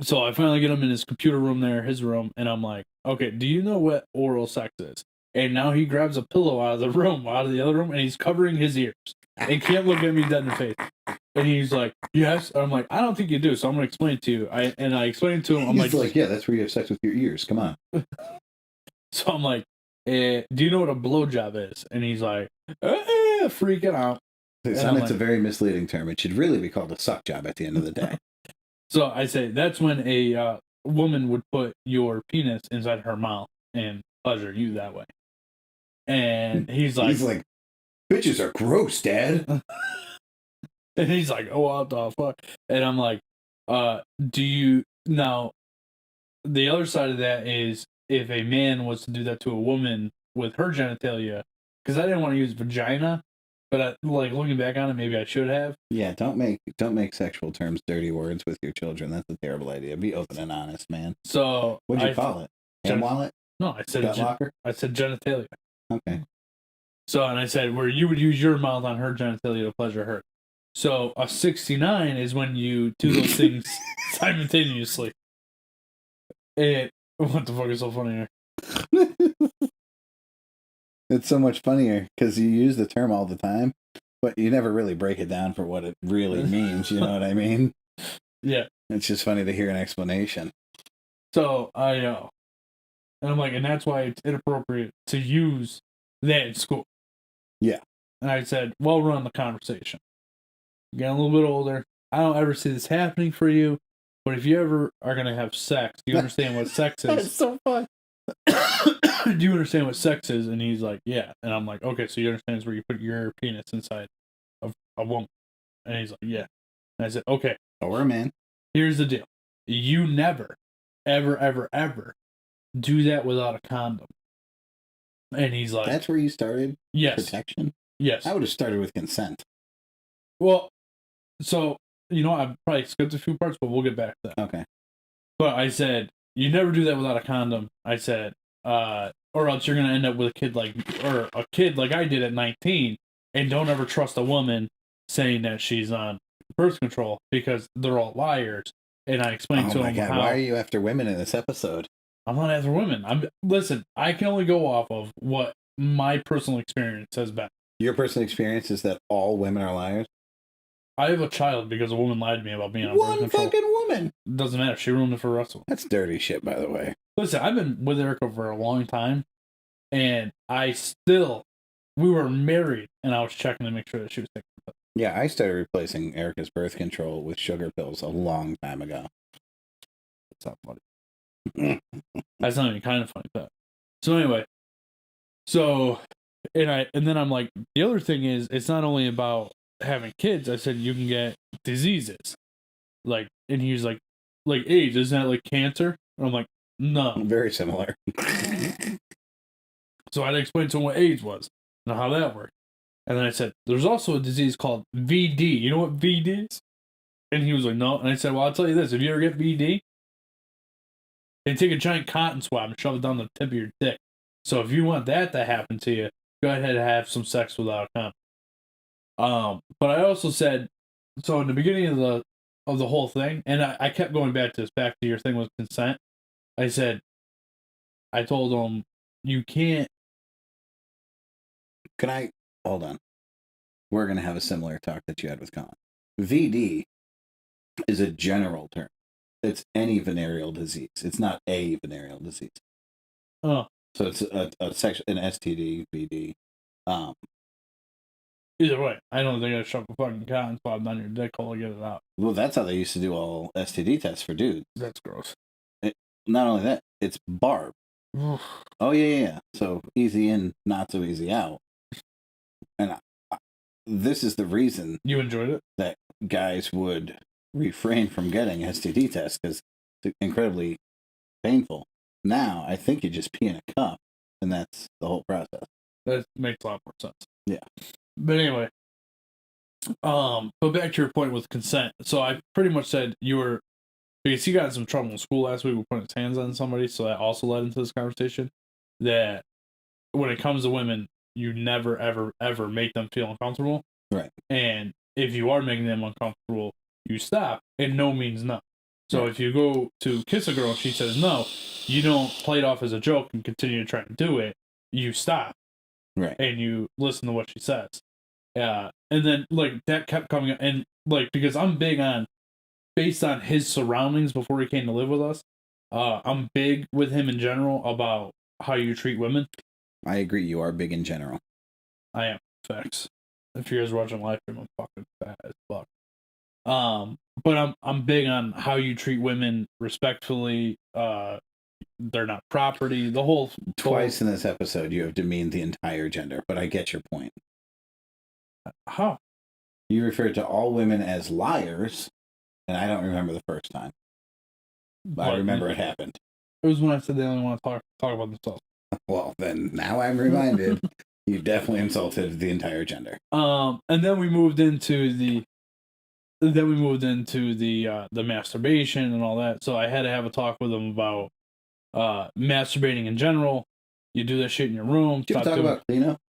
So I finally get him in his computer room there, his room, and I'm like, okay, do you know what oral sex is? And now he grabs a pillow out of the other room, and he's covering his ears. And can't look at me dead in the face. And he's like, yes. And I'm like, I don't think you do, so I'm going to explain it to you. I explained to him. I'm like, yeah, that's where you have sex with your ears. Come on. So I'm like, do you know what a blowjob is? And he's like, freaking out. It's a very misleading term. It should really be called a suck job at the end of the day. So I say, that's when a woman would put your penis inside her mouth and pleasure you that way. And he's like, bitches are gross, Dad. And he's like, oh, what the fuck? And I'm like, do you... Now, the other side of that is if a man was to do that to a woman with her genitalia, because I didn't want to use vagina, but looking back on it, maybe I should have. Yeah, don't make sexual terms dirty words with your children. That's a terrible idea. Be open and honest, man. So what'd you call it? Hand wallet? No, I said locker. I said genitalia. Okay. So, and I said where you would use your mouth on her genitalia to pleasure her. So a 69 is when you do those things simultaneously. And what the fuck is so funny here? It's so much funnier because you use the term all the time, but you never really break it down for what it really means. You know what I mean? Yeah. It's just funny to hear an explanation. So and I'm like, and that's why it's inappropriate to use that in school. Yeah. And I said, well, run the conversation. You're getting a little bit older. I don't ever see this happening for you, but if you ever are gonna have sex, do you understand what sex is? That's so fun. Do you understand what sex is? And he's like, yeah. And I'm like, okay, so you understand it's where you put your penis inside of a woman. And he's like, yeah. And I said, okay. Or a man. Here's the deal. You never, ever, ever, ever do that without a condom. And he's like, that's where you started? Yes. Protection? Yes. I would have started with consent. Well, so, I probably skipped a few parts, but we'll get back to that. Okay. But I said, you never do that without a condom. I said, or else you're going to end up with a kid like I did at 19, and don't ever trust a woman saying that she's on birth control because they're all liars. And I explained to him how... Why are you after women in this episode? I'm not after women. Listen, I can only go off of what my personal experience has been. Your personal experience is that all women are liars? I have a child because a woman lied to me about being on birth control. One fucking woman! Doesn't matter. She ruined it for Russell. That's dirty shit, by the way. Listen, I've been with Erica for a long time, and we were married, and I was checking to make sure that she was taking the pill. Yeah, I started replacing Erica's birth control with sugar pills a long time ago. That's not funny. That's not even kind of funny, but so anyway, and then I'm like, the other thing is, it's not only about having kids. I said you can get diseases, and he was like AIDS, isn't that like cancer? And I'm like, no, very similar. So I had to explain to him what AIDS was and how that worked. And then I said, there's also a disease called VD. You know what VD is? And he was like, no. And I said, well, I'll tell you this. If you ever get VD, they take a giant cotton swab and shove it down the tip of your dick. So if you want that to happen to you, go ahead and have some sex without a condom. But I also said, so in the beginning of the whole thing, and I kept going back to your thing with consent. I told him, you can't. Can I hold on? We're gonna have a similar talk that you had with Colin. VD is a general term. It's any venereal disease. It's not a venereal disease. Oh. So it's an STD, VD. Either way, I don't think I shove a fucking cotton swab down your dick hole to get it out. Well, that's how they used to do all STD tests for dudes. That's gross. Not only that, it's barbed. Oh, yeah. So easy in, not so easy out. And this is the reason... You enjoyed it? ...that guys would refrain from getting STD tests because it's incredibly painful. Now, I think you just pee in a cup, and that's the whole process. That makes a lot more sense. Yeah. But anyway, but back to your point with consent. So I pretty much said because he got in some trouble in school last week with putting his hands on somebody, so that also led into this conversation, that when it comes to women, you never, ever, ever make them feel uncomfortable. Right. And if you are making them uncomfortable, you stop, and no means no. So if you go to kiss a girl and she says no, you don't play it off as a joke and continue to try and do it. You stop. Right. And you listen to what she says. And then, that kept coming up. And, because I'm big on, based on his surroundings before he came to live with us, I'm big with him in general about how you treat women. I agree. You are big in general. I am. Facts. If you guys are watching live stream, I'm fucking fat as fuck. But I'm big on how you treat women respectfully. They're not property. Twice in this episode, you have demeaned the entire gender, but I get your point. How? You referred to all women as liars, and I don't remember the first time. But I remember it happened. It was when I said they only want to talk about themselves. Well, then now I'm reminded. You definitely insulted the entire gender. And then we moved into the masturbation and all that. So I had to have a talk with him about masturbating in general. You do that shit in your room. Did you talk about cleanup?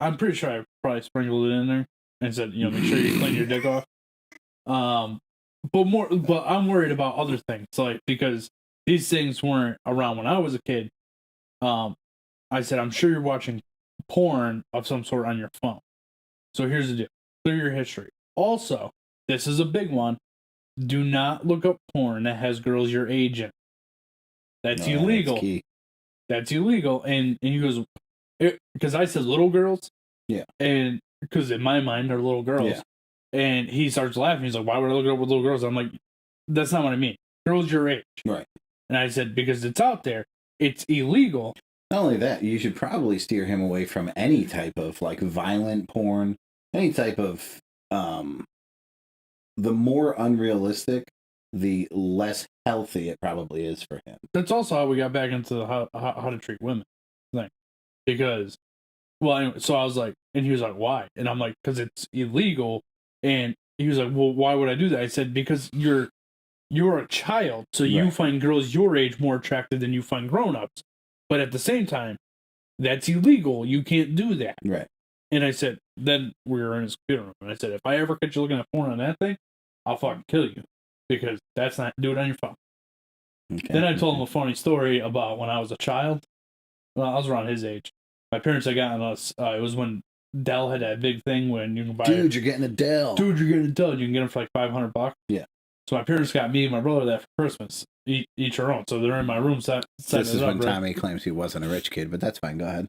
I'm pretty sure I probably sprinkled it in there and said, make sure you clean your dick off. But I'm worried about other things, because these things weren't around when I was a kid. I said, I'm sure you're watching porn of some sort on your phone. So here's the deal. Clear your history. Also, this is a big one. Do not look up porn that has girls your age in. That's illegal. That's illegal. And he goes, because I said little girls. Yeah. And because in my mind they're little girls. Yeah. And he starts laughing. He's like, "Why would I look it up with little girls?" I'm like, "That's not what I mean. Girls your age." Right. And I said, "Because it's out there. It's illegal." Not only that, you should probably steer him away from any type of like violent porn, any type of the more unrealistic, the less healthy it probably is for him. That's also how we got back into the how to treat women thing. Because, well, anyway, so I was like, and he was like, "Why?" And I'm like, "Because it's illegal." And he was like, "Well, why would I do that?" I said, "Because you're a child, so you find girls your age more attractive than you find grown-ups. But at the same time, that's illegal. You can't do that." Right. And I said, then we were in his computer room, and I said, "If I ever catch you looking at porn on that thing, I'll fucking kill you. Because that's not, do it on your phone." Okay. Then I told him a funny story about when I was a child. Well, I was around his age. My parents had gotten us, it was when Dell had that big thing when you can buy... Dude, you're getting a Dell. Dude, you're getting a Dell. You can get them for like $500. Yeah. So my parents got me and my brother that for Christmas, each our own. So they're in my room set This is when Tommy claims he wasn't a rich kid, but that's fine. Go ahead.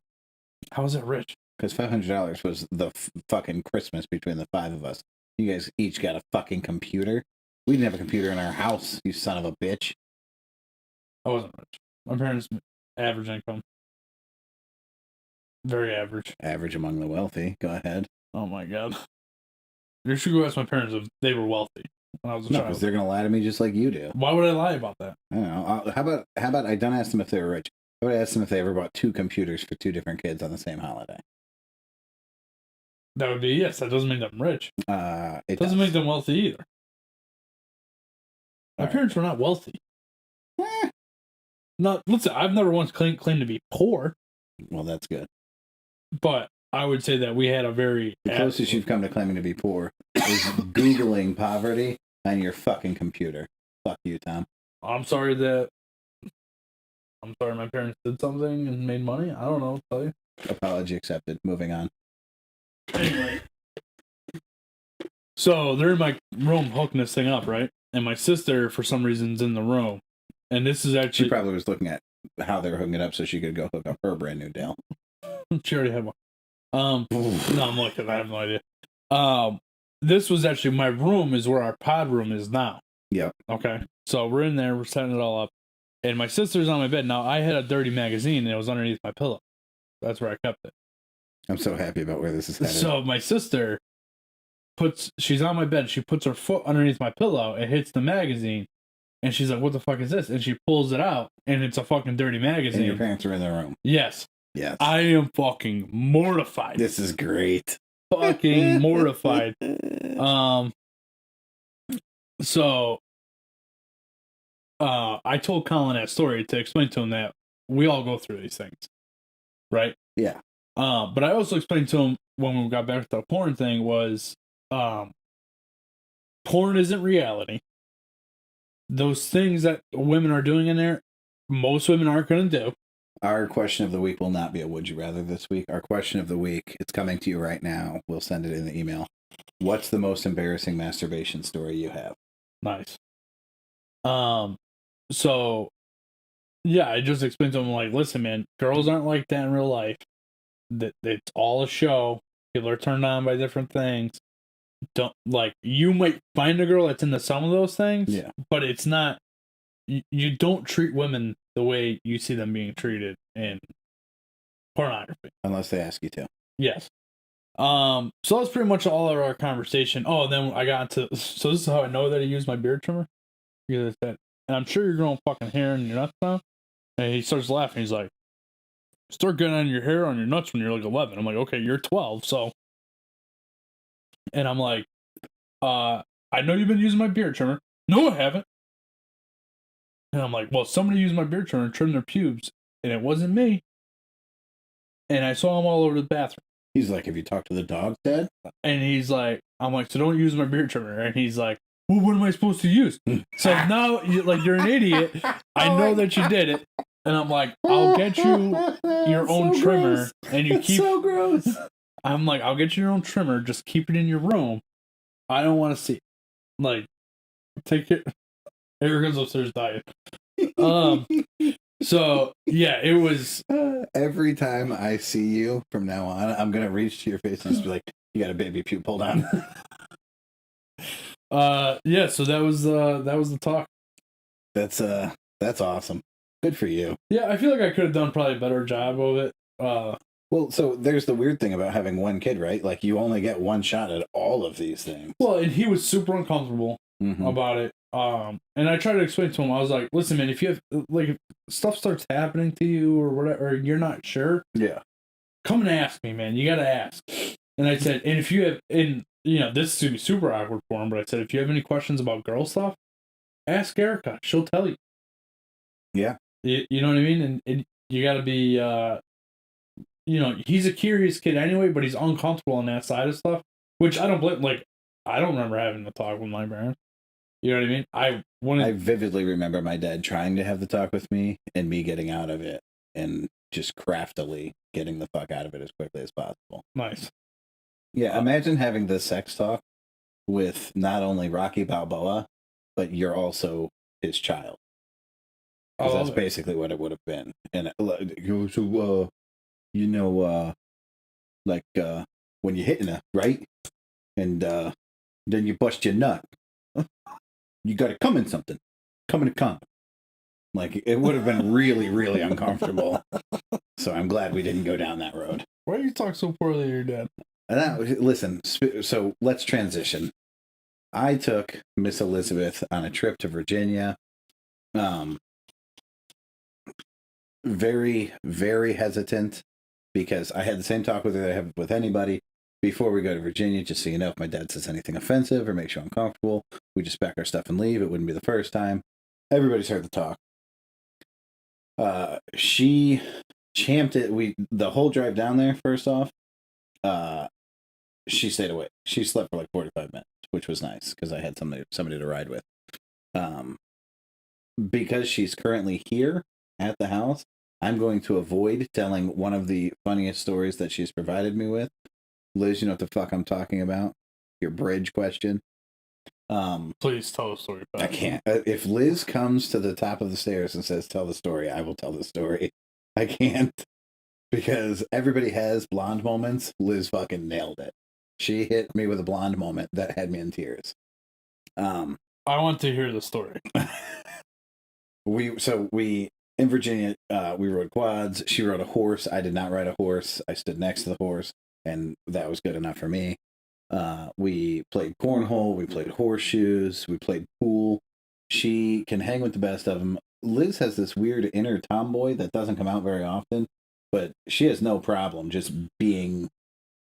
How was it rich? Because $500 was the fucking Christmas between the five of us. You guys each got a fucking computer. We didn't have a computer in our house, you son of a bitch. I wasn't rich. My parents' average income. Very average. Average among the wealthy. Go ahead. Oh my god. You should go ask my parents if they were wealthy when I was a child. Because they're going to lie to me just like you do. Why would I lie about that? I don't know. How about I don't ask them if they were rich. I would ask them if they ever bought 2 computers for 2 different kids on the same holiday. That would be yes. That doesn't make them rich. It doesn't make them wealthy either. My parents were not wealthy. Not listen. I've never once claimed to be poor. Well, that's good. But I would say that we had a very... The closest you've come to claiming to be poor is Googling poverty on your fucking computer. Fuck you, Tom. I'm sorry my parents did something and made money. I don't know what to tell you. Apology accepted. Moving on. Anyway. So they're in my room hooking this thing up, right? And my sister, for some reason, is in the room. And this is actually... She probably was looking at how they were hooking it up so she could go hook up her brand new Dell. She already had one. No, I'm looking. I have no idea. This was actually my room is where our pod room is now. Yep. Okay. So we're in there. We're setting it all up. And my sister's on my bed. Now, I had a dirty magazine and it was underneath my pillow. That's where I kept it. I'm so happy about where this is headed. So my sister she's on my bed. She puts her foot underneath my pillow. It hits the magazine. And she's like, "What the fuck is this?" And she pulls it out. And it's a fucking dirty magazine. And your parents are in the room. Yes. Yes. I am fucking mortified. This is great. Fucking mortified. So I told Colin that story to explain to him that we all go through these things. Right? Yeah. But I also explained to him when we got back to the porn thing was porn isn't reality. Those things that women are doing in there, most women aren't going to do. Our question of the week will not be a would you rather this week. Our question of the week, it's coming to you right now. We'll send it in the email. What's the most embarrassing masturbation story you have? Nice. So yeah, I just explained to him like, listen, man, girls aren't like that in real life. That it's all a show. People are turned on by different things. Don't like you might find a girl that's into some of those things, yeah, but it's not. You don't treat women the way you see them being treated in pornography. Unless they ask you to. Yes. So that's pretty much all of our conversation. Oh, then I got into... So this is how I know that he used my beard trimmer. Because that, and I'm sure you're growing fucking hair in your nuts now. And he starts laughing. He's like, start getting on your hair on your nuts when you're like 11. I'm like, okay, you're 12, so... And I'm like, I know you've been using my beard trimmer. No, I haven't. And I'm like, well, somebody used my beard trimmer and trimmed their pubes, and it wasn't me. And I saw him all over the bathroom. He's like, have you talked to the dog, Dad? And he's like, I'm like, so don't use my beard trimmer. And he's like, well, what am I supposed to use? So now, you're an idiot. I know that you did it. And I'm like, I'll get you your own trimmer. Gross. And you keep... so gross. I'm like, I'll get you your own trimmer. Just keep it in your room. I don't want to see it. Like, take it. Erica's upstairs dying. So yeah, it was. Every time I see you from now on, I'm gonna reach to your face and just be like, You got a baby pew pulled on. Yeah. So that was the talk. That's awesome. Good for you. Yeah, I feel like I could have done probably a better job of it. Well, so there's the weird thing about having one kid, right? Like you only get one shot at all of these things. Well, and he was super uncomfortable about it. And I tried to explain to him. I was like, "Listen, man, if you have if stuff starts happening to you or whatever, or you're not sure, yeah, come and ask me, man. You got to ask." And I said, "And if you have, and this is gonna be super awkward for him, but I said, if you have any questions about girl stuff, ask Erica. She'll tell you." Yeah, you know what I mean. And you got to be, he's a curious kid anyway, but he's uncomfortable on that side of stuff, which I don't blame. Like, I don't remember having to talk with my parents. You know what I mean? I vividly remember my dad trying to have the talk with me and me getting out of it and just craftily getting the fuck out of it as quickly as possible. Nice. Yeah, imagine having the sex talk with not only Rocky Balboa, but you're also his child. Because that's basically what it would have been. And so, when you're hitting her, right? And then you bust your nut. You got to come in something. Come in a condom. Like, it would have been really, really uncomfortable. So I'm glad we didn't go down that road. Why do you talk so poorly of your dad? Listen, so let's transition. I took Miss Elizabeth on a trip to Virginia. Very, very hesitant because I had the same talk with her that I have with anybody before we go to Virginia, just so you know, if my dad says anything offensive or makes you uncomfortable, we just pack our stuff and leave. It wouldn't be the first time. Everybody's heard the talk. She champed it. The whole drive down there, first off, she stayed awake. She slept for like 45 minutes, which was nice because I had somebody to ride with. Because she's currently here at the house, I'm going to avoid telling one of the funniest stories that she's provided me with. Liz, you know what the fuck I'm talking about? Your bridge question. Please tell the story. I can't. If Liz comes to the top of the stairs and says, "Tell the story," I will tell the story. I can't. Because everybody has blonde moments. Liz fucking nailed it. She hit me with a blonde moment that had me in tears. I want to hear the story. We in Virginia, we rode quads. She rode a horse. I did not ride a horse. I stood next to the horse, and that was good enough for me. We played cornhole. We played horseshoes. We played pool. She can hang with the best of them. Liz has this weird inner tomboy that doesn't come out very often, but she has no problem just being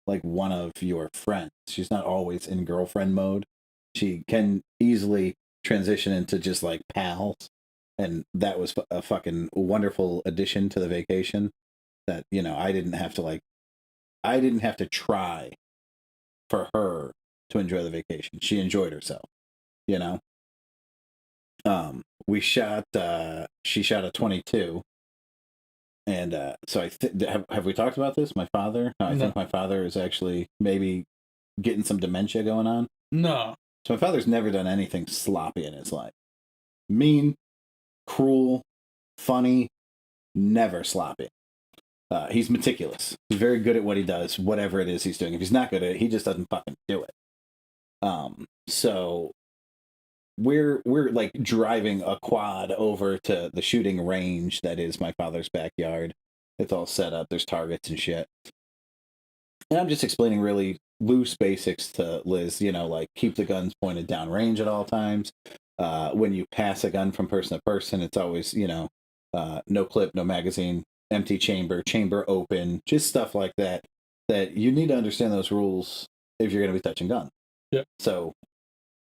like one of your friends. She's not always in girlfriend mode. She can easily transition into just like pals. And that was a fucking wonderful addition to the vacation that, I didn't have to try for her to enjoy the vacation. She enjoyed herself, she shot a 22. And so have we talked about this? My father? I think my father is actually maybe getting some dementia going on. No. So my father's never done anything sloppy in his life. Mean, cruel, funny, never sloppy. He's meticulous. He's very good at what he does, whatever it is he's doing. If he's not good at it, he just doesn't fucking do it. So we're like driving a quad over to the shooting range that is my father's backyard. It's all set up. There's targets and shit. And I'm just explaining really loose basics to Liz, like keep the guns pointed down range at all times. When you pass a gun from person to person, it's always, no clip, no magazine, empty chamber open, just stuff like that you need to understand those rules if you're going to be touching guns. Yeah. So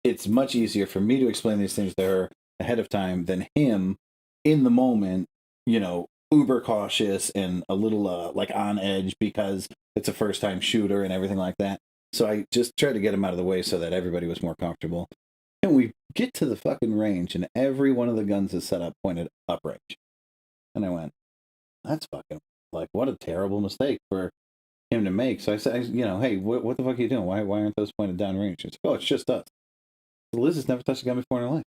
it's much easier for me to explain these things to her ahead of time than him in the moment, uber cautious and a little like on edge because it's a first time shooter and everything like that. So I just tried to get him out of the way so that everybody was more comfortable. And we get to the fucking range and every one of the guns is set up pointed uprange. And I went, that's fucking, like, what a terrible mistake for him to make. So I said, hey, what the fuck are you doing? Why aren't those pointed downrange? She's like, oh, it's just us. So Liz has never touched a gun before in her life.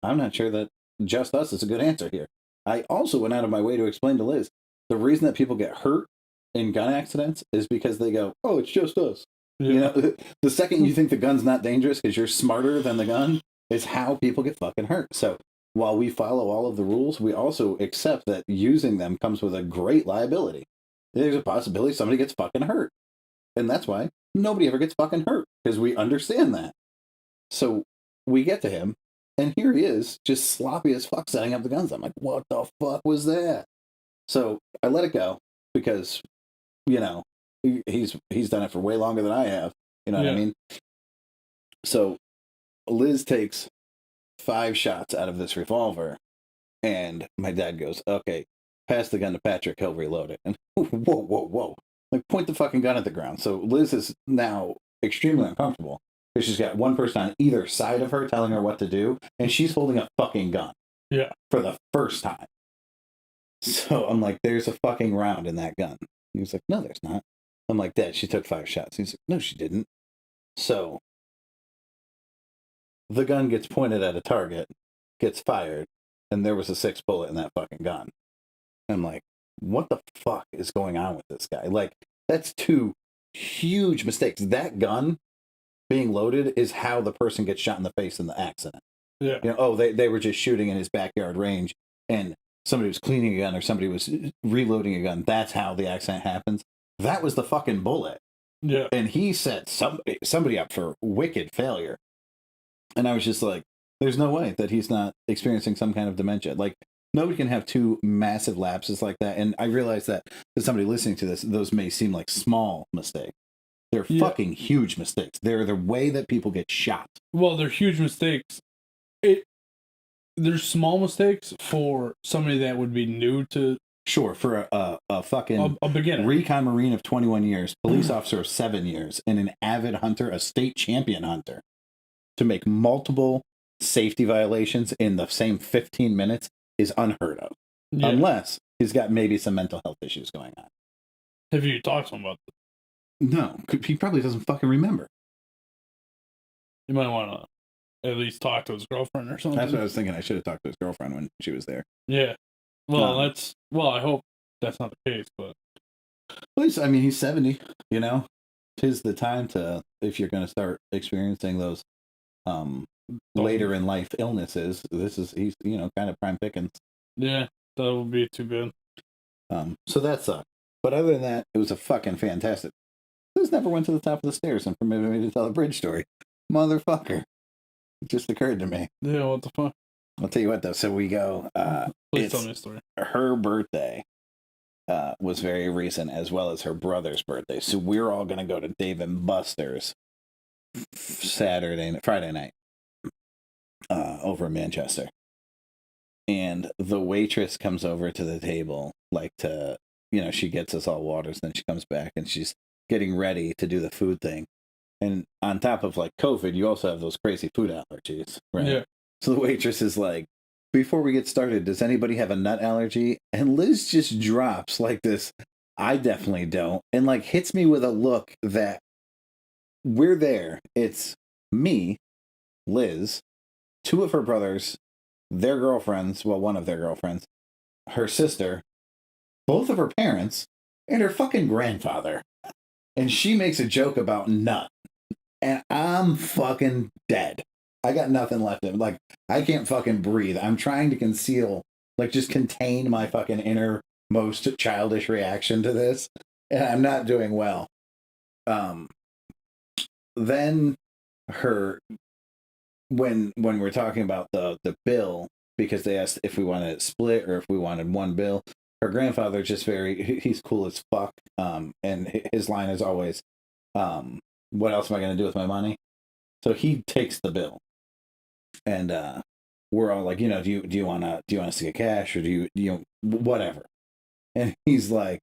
I'm not sure that just us is a good answer here. I also went out of my way to explain to Liz, the reason that people get hurt in gun accidents is because they go, oh, it's just us. You know, the second you think the gun's not dangerous because you're smarter than the gun is how people get fucking hurt. So while we follow all of the rules, we also accept that using them comes with a great liability. There's a possibility somebody gets fucking hurt. And that's why nobody ever gets fucking hurt, because we understand that. So we get to him, and here he is, just sloppy as fuck setting up the guns. I'm like, what the fuck was that? So I let it go because, you know, he's done it for way longer than I have. You know what I mean? So Liz takes 5 shots out of this revolver, and my dad goes, okay, pass the gun to Patrick, he'll reload it. And whoa. Like, point the fucking gun at the ground. So Liz is now extremely uncomfortable because she's got one person on either side of her telling her what to do, and she's holding a fucking gun. Yeah. For the first time. So I'm like, there's a fucking round in that gun. He was like, no, there's not. I'm like, Dad, she took 5 shots. He's like, no, she didn't. So the gun gets pointed at a target, gets fired, and there was a 6th bullet in that fucking gun. I'm like, what the fuck is going on with this guy? Like, that's 2 huge mistakes. That gun being loaded is how the person gets shot in the face in the accident. Yeah. You know, oh, they were just shooting in his backyard range, and somebody was cleaning a gun or somebody was reloading a gun. That's how the accident happens. That was the fucking bullet. Yeah. And he set somebody up for wicked failure. And I was just like, there's no way that he's not experiencing some kind of dementia. Like, nobody can have 2 massive lapses like that. And I realize that to somebody listening to this, those may seem like small mistakes. They're fucking huge mistakes. They're the way that people get shot. Well, they're huge mistakes. There's small mistakes for somebody that would be new to. Sure, for a fucking a beginner. Recon Marine of 21 years, police officer of 7 years, and an avid hunter, a state champion hunter, to make multiple safety violations in the same 15 minutes is unheard of. Yeah. Unless he's got maybe some mental health issues going on. Have you talked to him about this? No, he probably doesn't fucking remember. You might want to at least talk to his girlfriend or something. That's what I was thinking. I should have talked to his girlfriend when she was there. Yeah. Well, I hope that's not the case, but. Well, I mean, he's 70, you know? 'Tis the time to, if you're going to start experiencing those later in life illnesses, he's, you know, kind of prime pickings. Yeah, that would be too good. So that sucked. But other than that, it was a fucking fantastic. Liz never went to the top of the stairs and permitted me to tell a bridge story. Motherfucker. It just occurred to me. Yeah, what the fuck? I'll tell you what, though. So we go. Please tell me a story. Her birthday was very recent, as well as her brother's birthday. So we're all going to go to Dave and Buster's Friday night over in Manchester. And the waitress comes over to the table, she gets us all waters, then she comes back and she's getting ready to do the food thing. And on top of like COVID, you also have those crazy food allergies, right? Yeah. So the waitress is like, before we get started, does anybody have a nut allergy? And Liz just drops like this, I definitely don't. And like hits me with a look that we're there. It's me, Liz, 2 of her brothers, their girlfriends, well, one of their girlfriends, her sister, both of her parents, and her fucking grandfather. And she makes a joke about nut. And I'm fucking dead. I got nothing left in. Like, I can't fucking breathe. I'm trying to just contain my fucking innermost childish reaction to this. And I'm not doing well. Then when we're talking about the bill, because they asked if we wanted it split or if we wanted one bill, her grandfather just he's cool as fuck. And his line is always, what else am I going to do with my money? So he takes the bill. And we're all like, do you want to see a cash, or do you whatever? And he's like,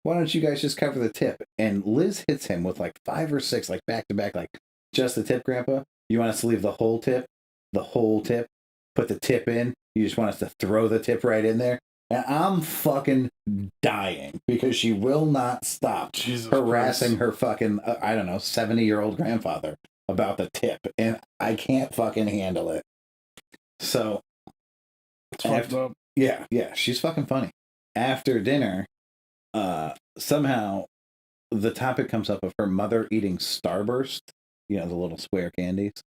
why don't you guys just cover the tip? And Liz hits him with like 5 or 6, like back to back, like, just the tip, Grandpa? You want us to leave the whole tip? The whole tip? Put the tip in? You just want us to throw the tip right in there? And I'm fucking dying because she will not stop harassing her fucking, 70-year-old grandfather about the tip. And I can't fucking handle it. So, yeah, she's fucking funny. After dinner, somehow the topic comes up of her mother eating Starburst, the little square candies,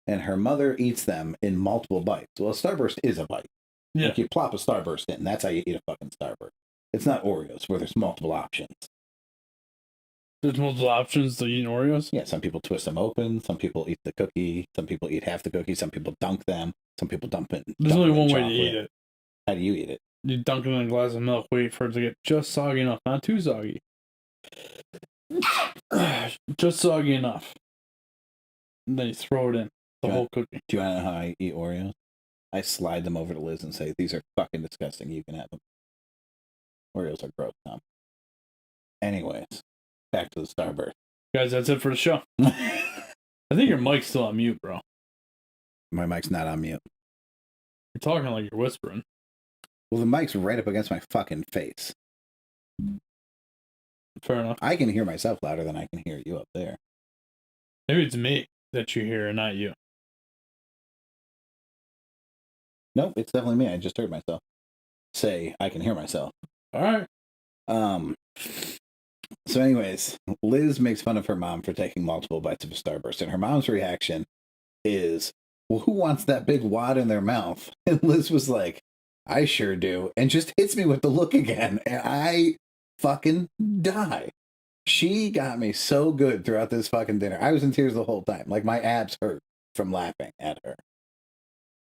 and her mother eats them in multiple bites. Well, a Starburst is a bite. Yeah. Like you plop a Starburst in, that's how you eat a fucking Starburst. It's not Oreos where there's multiple options. There's multiple options to eat Oreos? Yeah, some people twist them open. Some people eat the cookie. Some people eat half the cookie. Some people dunk them. Some people dump it. There's only one way to eat it. How do you eat it? You dunk it in a glass of milk, wait for it to get just soggy enough. Not too soggy. Just soggy enough. And then you throw it in. The whole cookie. Do you want to know how I eat Oreos? I slide them over to Liz and say, these are fucking disgusting. You can have them. Oreos are gross, Tom. Anyways, back to the Starburst. Guys, that's it for the show. I think your mic's still on mute, bro. My mic's not on mute. You're talking like you're whispering. Well, the mic's right up against my fucking face. Fair enough. I can hear myself louder than I can hear you up there. Maybe it's me that you hear and not you. Nope, it's definitely me. I just heard myself say I can hear myself. All right. So anyways, Liz makes fun of her mom for taking multiple bites of a Starburst, and her mom's reaction is, well, who wants that big wad in their mouth? And Liz was like, I sure do, and just hits me with the look again, and I fucking die. She got me so good throughout this fucking dinner. I was in tears the whole time. Like, my abs hurt from laughing at her.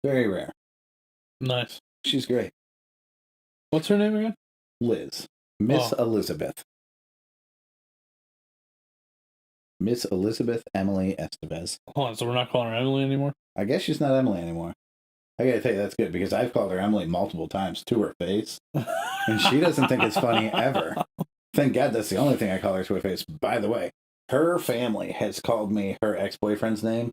Very rare. Nice. She's great. What's her name again? Liz. Miss Elizabeth. Miss Elizabeth Emily Estevez. Hold on, so we're not calling her Emily anymore? I guess she's not Emily anymore. I gotta tell you, that's good, because I've called her Emily multiple times to her face, and she doesn't think it's funny ever. Thank God that's the only thing I call her to her face. By the way, her family has called me her ex-boyfriend's name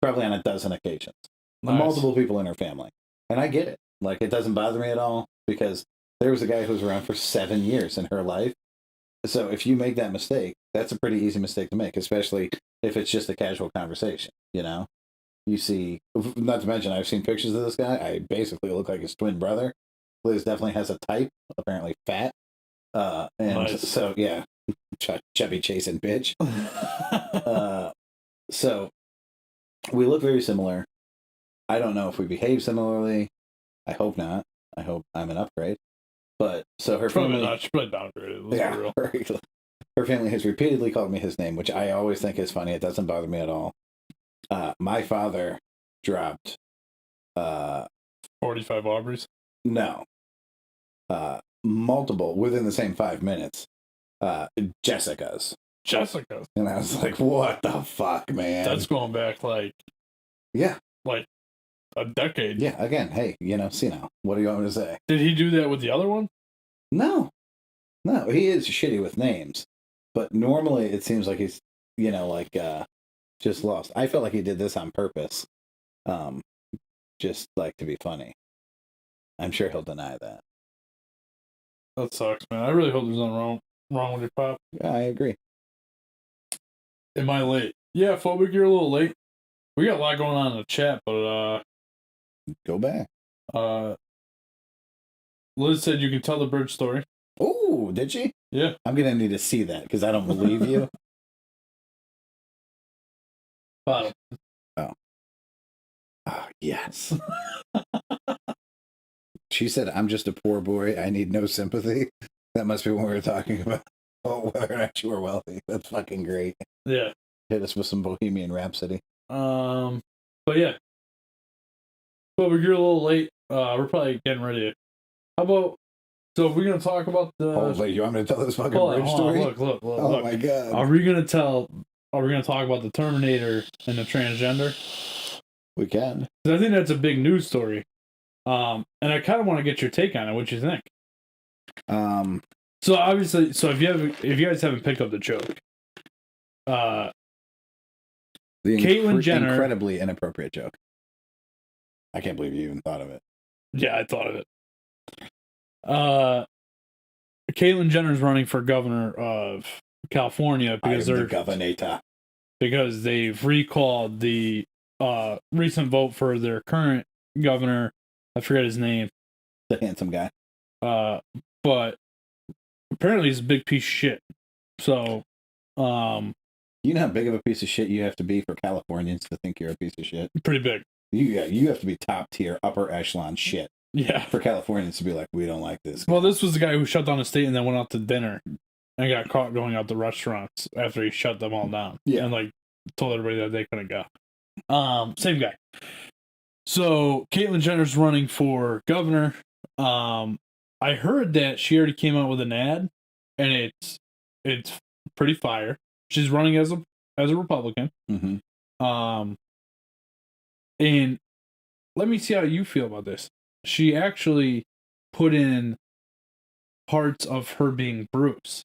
probably on a dozen occasions. Nice. Multiple people in her family. And I get it. Like, it doesn't bother me at all, because there was a guy who was around for 7 years in her life. So if you make that mistake, that's a pretty easy mistake to make, especially if it's just a casual conversation, You see, not to mention, I've seen pictures of this guy. I basically look like his twin brother. Liz definitely has a type, apparently fat. And nice. So, yeah, chubby chasing bitch. So we look very similar. I don't know if we behave similarly. I hope not. I hope I'm an upgrade. But so her family, not. She's probably downgraded. Yeah, her family has repeatedly called me his name, which I always think is funny. It doesn't bother me at all. My father dropped 45 Aubreys. No, multiple within the same 5 minutes. Jessica's, and I was like, "What the fuck, man?" That's going back like a decade. Yeah, again, hey, see now. What do you want me to say? Did he do that with the other one? No, he is shitty with names, but normally it seems like he's, just lost. I felt like he did this on purpose, just like to be funny. I'm sure he'll deny that. That sucks, man. I really hope there's nothing wrong with your pop. Yeah, I agree. Am I late? Yeah, Phobic, you're a little late. We got a lot going on in the chat, but go back. Liz said you can tell the bridge story. Oh, did she? Yeah. I'm gonna need to see that because I don't believe you. Bottom. Oh, yes. She said, "I'm just a poor boy. I need no sympathy." That must be when we were talking about whether or not you were wealthy. That's fucking great. Yeah. Hit us with some Bohemian Rhapsody. But yeah. But you're a little late. We're probably getting ready. How about? So if we're gonna talk about the. Oh, wait, you want me to tell this fucking bridge story? Look. Oh my god. Are we gonna talk about the Terminator and the transgender? We can. Because I think that's a big news story. And I kind of want to get your take on it. What you think? So obviously, if you guys haven't picked up the joke, the Caitlyn Jenner, incredibly inappropriate joke. I can't believe you even thought of it. Yeah, I thought of it. Caitlyn Jenner's running for governor of California because they've recalled the recent vote for their current governor. I forget his name. The handsome guy. But apparently he's a big piece of shit. So You know how big of a piece of shit you have to be for Californians to think you're a piece of shit? Pretty big. You have to be top tier, upper echelon shit. Yeah. For Californians to be like, we don't like this guy. Well, this was the guy who shut down a state and then went out to dinner and got caught going out to restaurants after he shut them all down. Yeah. And like told everybody that they couldn't go. Same guy. So Caitlyn Jenner's running for governor. I heard that she already came out with an ad, and it's pretty fire. She's running as a Republican. Mm-hmm. And let me see how you feel about this. She actually put in parts of her being Bruce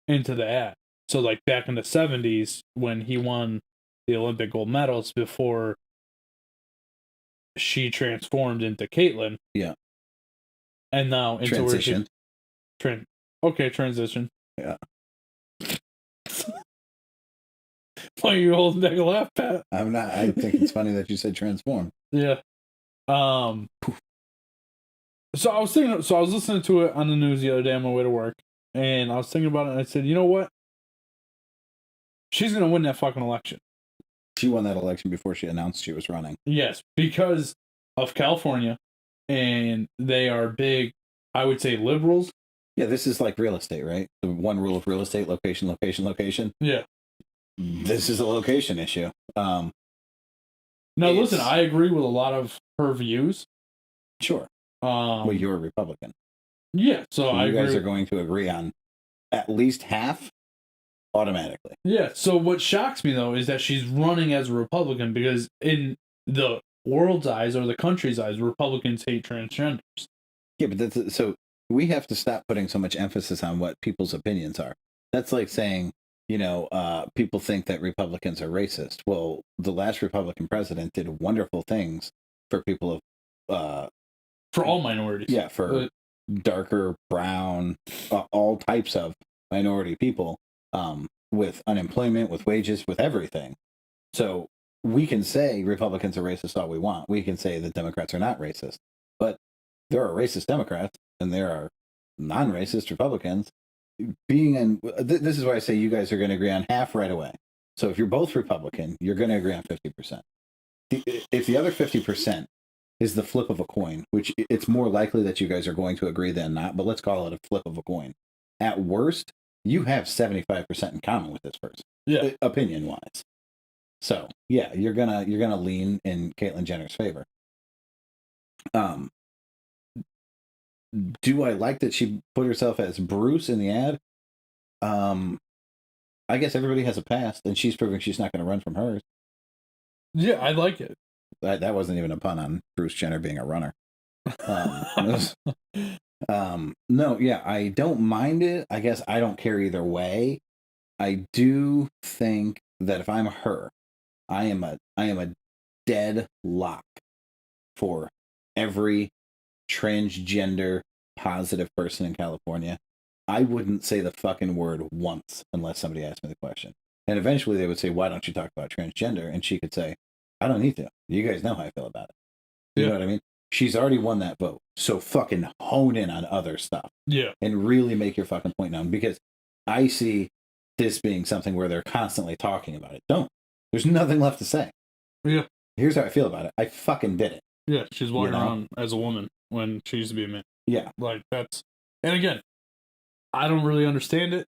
into the ad. So like back in the 70s when he won the Olympic gold medals before she transformed into Caitlyn. Yeah. And now into transition. Transition. Yeah. Why are you holding back a laugh, Pat? I'm not. I think it's funny that you said transform. Yeah. So I was listening to it on the news the other day on my way to work, and I was thinking about it, and I said, you know what? She's gonna win that fucking election. She won that election before she announced she was running. Yes, because of California, and they are big, I would say, liberals. Yeah, this is like real estate, right? The one rule of real estate: location, location, location. Yeah. This is a location issue. Now, listen, I agree with a lot of her views. Sure. Well, you're a Republican. Yeah, so you guys are going to agree on at least half automatically. Yeah, so what shocks me, though, is that she's running as a Republican because in the world's eyes or the country's eyes, Republicans hate transgenders. Yeah, but so we have to stop putting so much emphasis on what people's opinions are. That's like saying, people think that Republicans are racist. Well, the last Republican president did wonderful things for people of... for all minorities. Yeah, for darker, brown, all types of minority people, with unemployment, with wages, with everything. So we can say Republicans are racist all we want. We can say that Democrats are not racist. But there are racist Democrats, and there are non-racist Republicans. This is why I say you guys are going to agree on half right away. So if you're both Republican, you're going to agree on 50%. If the other 50% is the flip of a coin, which it's more likely that you guys are going to agree than not, but let's call it a flip of a coin. At worst, you have 75% in common with this person. Yeah. Opinion-wise. So, yeah, you're gonna lean in Caitlyn Jenner's favor. Do I like that she put herself as Bruce in the ad? I guess everybody has a past, and she's proving she's not going to run from hers. Yeah, I like it. That wasn't even a pun on Bruce Jenner being a runner. No, yeah, I don't mind it. I guess I don't care either way. I do think that if I'm her, I am a dead lock for every transgender positive person in California. I wouldn't say the fucking word once unless somebody asked me the question. And eventually they would say, why don't you talk about transgender? And she could say, I don't need to. You guys know how I feel about it. You know what I mean? She's already won that vote. So fucking hone in on other stuff. Yeah. And really make your fucking point known. Because I see this being something where they're constantly talking about it. There's nothing left to say. Yeah. Here's how I feel about it. I fucking did it. Yeah, she's walking around as a woman when she used to be a man. Yeah. Like, that's... And again, I don't really understand it.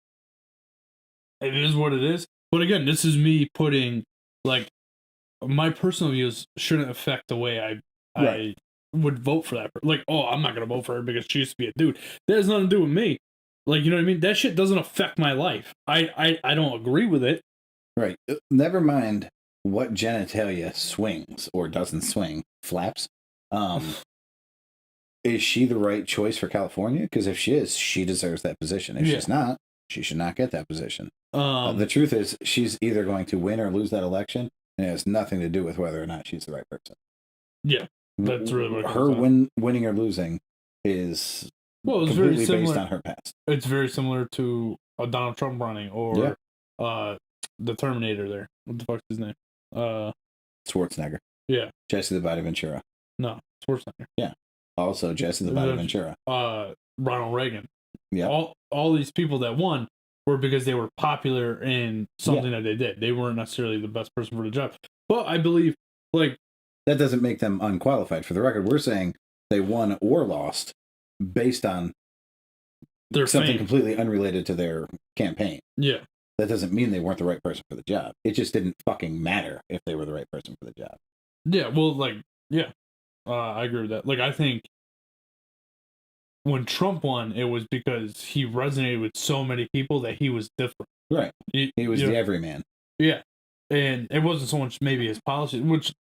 It is what it is. But again, this is me putting, like, my personal views shouldn't affect the way I would vote for that. Like, I'm not going to vote for her because she used to be a dude. That has nothing to do with me. Like, you know what I mean? That shit doesn't affect my life. I don't agree with it. Right. Never mind what genitalia swings or doesn't swing, flaps. Is she the right choice for California? Because if she is, she deserves that position. If she's not, she should not get that position. The truth is, she's either going to win or lose that election, and it has nothing to do with whether or not she's the right person. Yeah, that's really what her winning or losing is completely based on her past. It's very similar to a Donald Trump running or the Terminator there. What the fuck's his name? Schwarzenegger. Yeah. Jesse the Body Ventura. No, Schwarzenegger. Yeah. Also Jesse the Body Ventura. Ronald Reagan. Yeah. All these people that won, were because they were popular in something that they did. They weren't necessarily the best person for the job. But I believe, like... That doesn't make them unqualified. For the record, we're saying they won or lost based on their something fame. Completely unrelated to their campaign. Yeah. That doesn't mean they weren't the right person for the job. It just didn't fucking matter if they were the right person for the job. Yeah, well, like, yeah. I agree with that. Like, I think when Trump won, it was because he resonated with so many people that he was different. Right. He was the everyman. Yeah. And it wasn't so much maybe his policy, which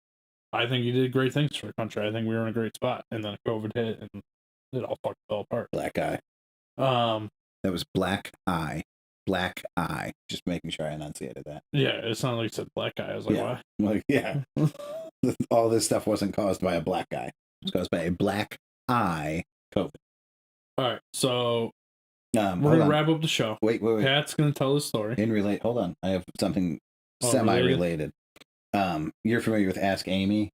I think he did great things for the country. I think we were in a great spot. And then COVID hit and it all fucking fell apart. Black eye. That was black eye. Black eye. Just making sure I enunciated that. Yeah, it sounded like you said black eye. I was like, why? Like, yeah. All this stuff wasn't caused by a black guy. It was caused by a black eye COVID. All right, so we're going to wrap up the show. Wait. Pat's going to tell the story. Hold on. I have something semi-related. You're familiar with Ask Amy?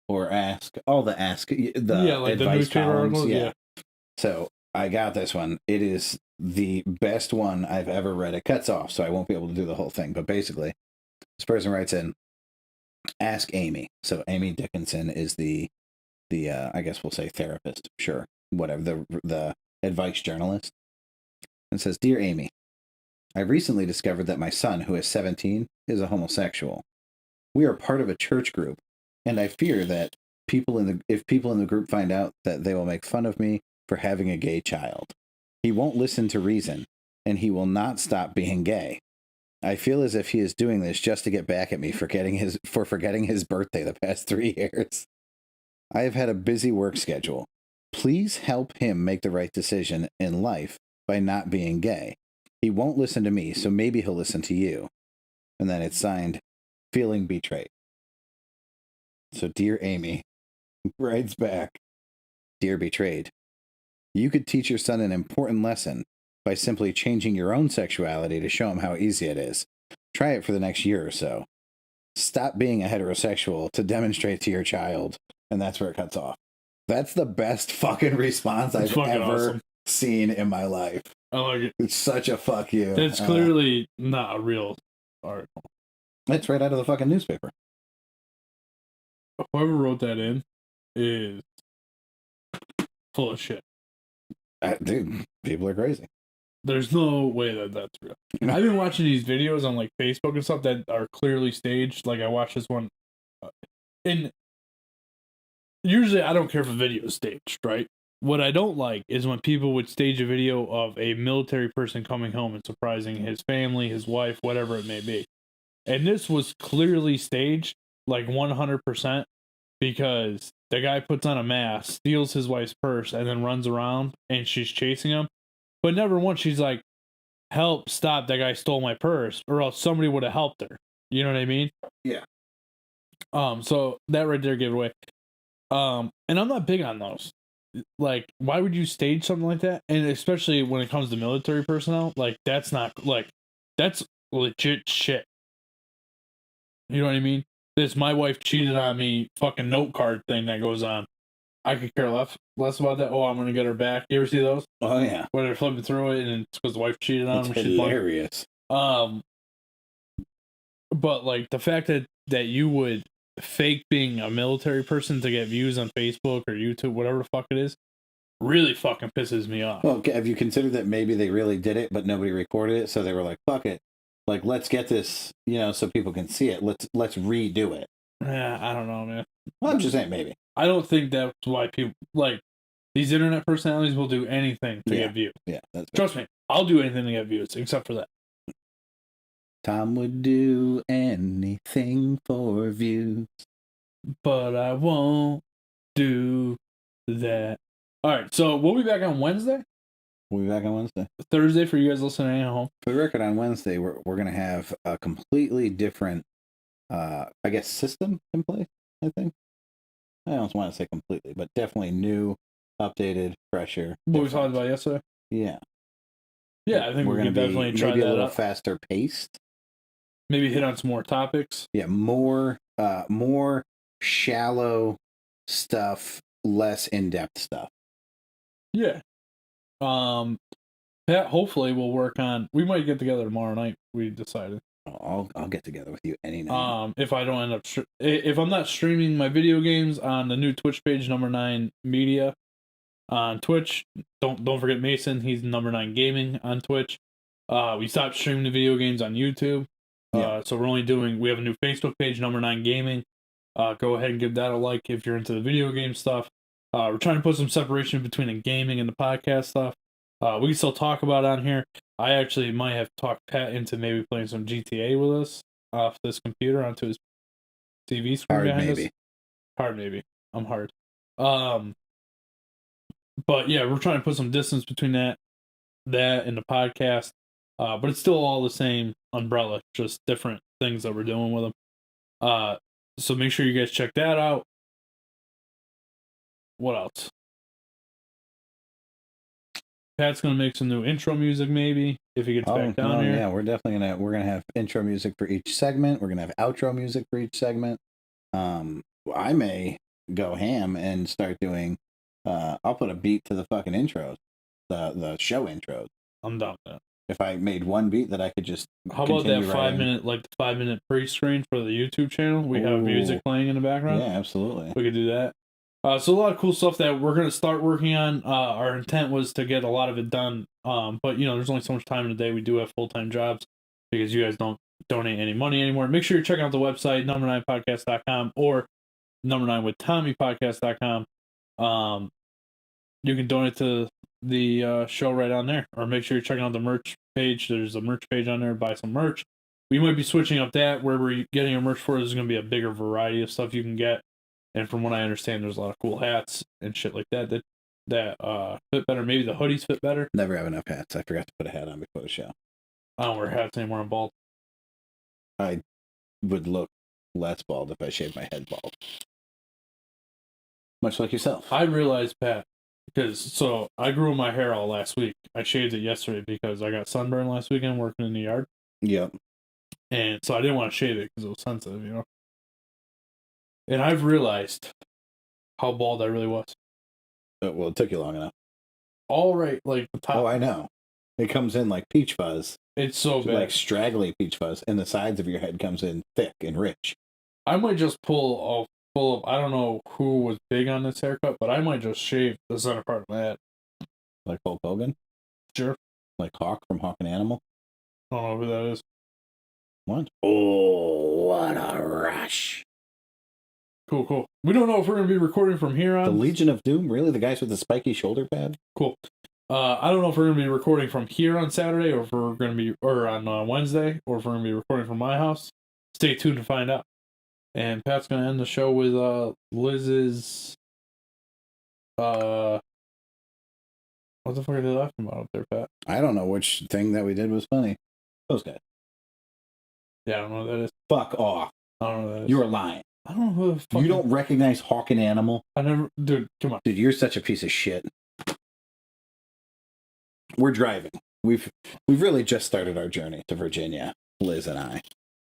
Or Ask... All the Ask... The advice columns. Yeah. So, I got this one. It is the best one I've ever read. It cuts off, so I won't be able to do the whole thing. But basically, this person writes in, Ask Amy. So Amy Dickinson is the I guess we'll say therapist, sure, whatever, the advice journalist. And says, Dear Amy, I recently discovered that my son, who is 17, is a homosexual. We are part of a church group, and I fear that if people in the group find out, that they will make fun of me for having a gay child. He won't listen to reason, and he will not stop being gay. I feel as if he is doing this just to get back at me for forgetting his birthday the past 3 years. I have had a busy work schedule. Please help him make the right decision in life by not being gay. He won't listen to me, so maybe he'll listen to you. And then it's signed, Feeling Betrayed. So Dear Amy writes back, Dear Betrayed, you could teach your son an important lesson by simply changing your own sexuality to show him how easy it is. Try it for the next year or so. Stop being a heterosexual to demonstrate to your child. And that's where it cuts off. That's the best fucking response I've ever seen in my life. I like it. It's such a fuck you. That's clearly not a real article. It's right out of the fucking newspaper. Whoever wrote that in is full of shit. Dude, people are crazy. There's no way that that's real. I've been watching these videos on like Facebook and stuff that are clearly staged. Like I watched this one, and usually I don't care if a video is staged, right? What I don't like is when people would stage a video of a military person coming home and surprising his family, his wife, whatever it may be. And this was clearly staged, like 100%, because the guy puts on a mask, steals his wife's purse, and then runs around, and she's chasing him. But never once she's like, help, stop, that guy stole my purse, or else somebody would have helped her. You know what I mean? Yeah. So that right there gave it away. And I'm not big on those. Like, why would you stage something like that? And especially when it comes to military personnel, like, that's not, like, that's legit shit. You know what I mean? This my wife cheated on me fucking note card thing that goes on. I could care less about that. Oh, I'm gonna get her back. You ever see those? Oh yeah. Where they're flipping through it and it's because the wife cheated on him. It's hilarious. But like the fact that you would fake being a military person to get views on Facebook or YouTube, whatever the fuck it is, really fucking pisses me off. Well, have you considered that maybe they really did it, but nobody recorded it, so they were like, "Fuck it, like let's get this, so people can see it. Let's redo it." Yeah, I don't know, man. Well, I'm just saying maybe. I don't think that's why people like these internet personalities will do anything to get views. Yeah, trust me, I'll do anything to get views, except for that. Tom would do anything for views, but I won't do that. All right, so we'll be back on Wednesday. We'll be back on Wednesday. Thursday for you guys listening at home. For the record, on Wednesday, we're going to have a completely different, I guess, system in place, I think. I don't want to say completely, but definitely new, updated, fresher. What we talked about yesterday? Yeah. Yeah, I think we can definitely try that out. Maybe a little faster paced. Maybe hit on some more topics. Yeah, more shallow stuff, less in-depth stuff. Yeah. Pat, hopefully we'll work on. We might get together tomorrow night. We decided. I'll get together with you any night. If I don't end up, if I'm not streaming my video games on the new Twitch page, number 9 Media, on Twitch. Don't forget Mason. He's number 9 Gaming on Twitch. We stopped streaming the video games on YouTube. So we're only doing. We have a new Facebook page, number 9 Gaming. Go ahead and give that a like if you're into the video game stuff. We're trying to put some separation between the gaming and the podcast stuff. We can still talk about it on here. I actually might have talked Pat into maybe playing some GTA with us off this computer onto his TV screen behind us. Hard maybe. I'm hard. But yeah, we're trying to put some distance between that and the podcast. But it's still all the same umbrella, just different things that we're doing with them. So make sure you guys check that out. What else? Pat's gonna make some new intro music, maybe if he gets back down here. Yeah, we're gonna have intro music for each segment. We're gonna have outro music for each segment. I may go ham and start doing. I'll put a beat to the fucking intros, the show intros. I'm down with that. If I made one beat that I could just. How about that 5-minute pre-screen for the YouTube channel? We have music playing in the background. Yeah, absolutely. We could do that. So a lot of cool stuff that we're going to start working on. Our intent was to get a lot of it done. But, there's only so much time in the day. We do have full-time jobs because you guys don't donate any money anymore. Make sure you're checking out the website, number9podcast.com or number9withtommypodcast.com. You can donate to the show right on there. Or make sure you're checking out the merch page. There's a merch page on there. Buy some merch. We might be switching up that. Where we're getting our merch for, there's going to be a bigger variety of stuff you can get. And from what I understand, there's a lot of cool hats and shit like that fit better. Maybe the hoodies fit better. Never have enough hats. I forgot to put a hat on before the show. I don't wear hats anymore. I'm bald. I would look less bald if I shaved my head bald. Much like yourself. I realized, Pat, so I grew my hair all last week. I shaved it yesterday because I got sunburned last weekend working in the yard. Yep. And so I didn't want to shave it because it was sensitive, And I've realized how bald I really was. Well, it took you long enough. All right, like the top. Oh, I know. It comes in like peach fuzz. It's so bad. Like straggly peach fuzz. And the sides of your head comes in thick and rich. I might just pull a full of, I don't know who was big on this haircut, but I might just shave the center part of my head. Like Hulk Hogan? Sure. Like Hawk from Hawk and Animal? I don't know who that is. What? Oh, what a rush. Cool. We don't know if we're going to be recording from here on. The Legion of Doom? Really? The guys with the spiky shoulder pad? Cool. I don't know if we're going to be recording from here on Saturday or if we're going to be, or on Wednesday, or if we're going to be recording from my house. Stay tuned to find out. And Pat's going to end the show with Liz's, what the fuck are they laughing about up there, Pat? I don't know which thing that we did was funny. Those guys. Yeah, I don't know what that is. Fuck off. I don't know what that is. You're lying. I don't know who the fuck. You don't recognize Hawk and Animal? I never. Dude, come on. Dude, you're such a piece of shit. We're driving. We've really just started our journey to Virginia, Liz and I.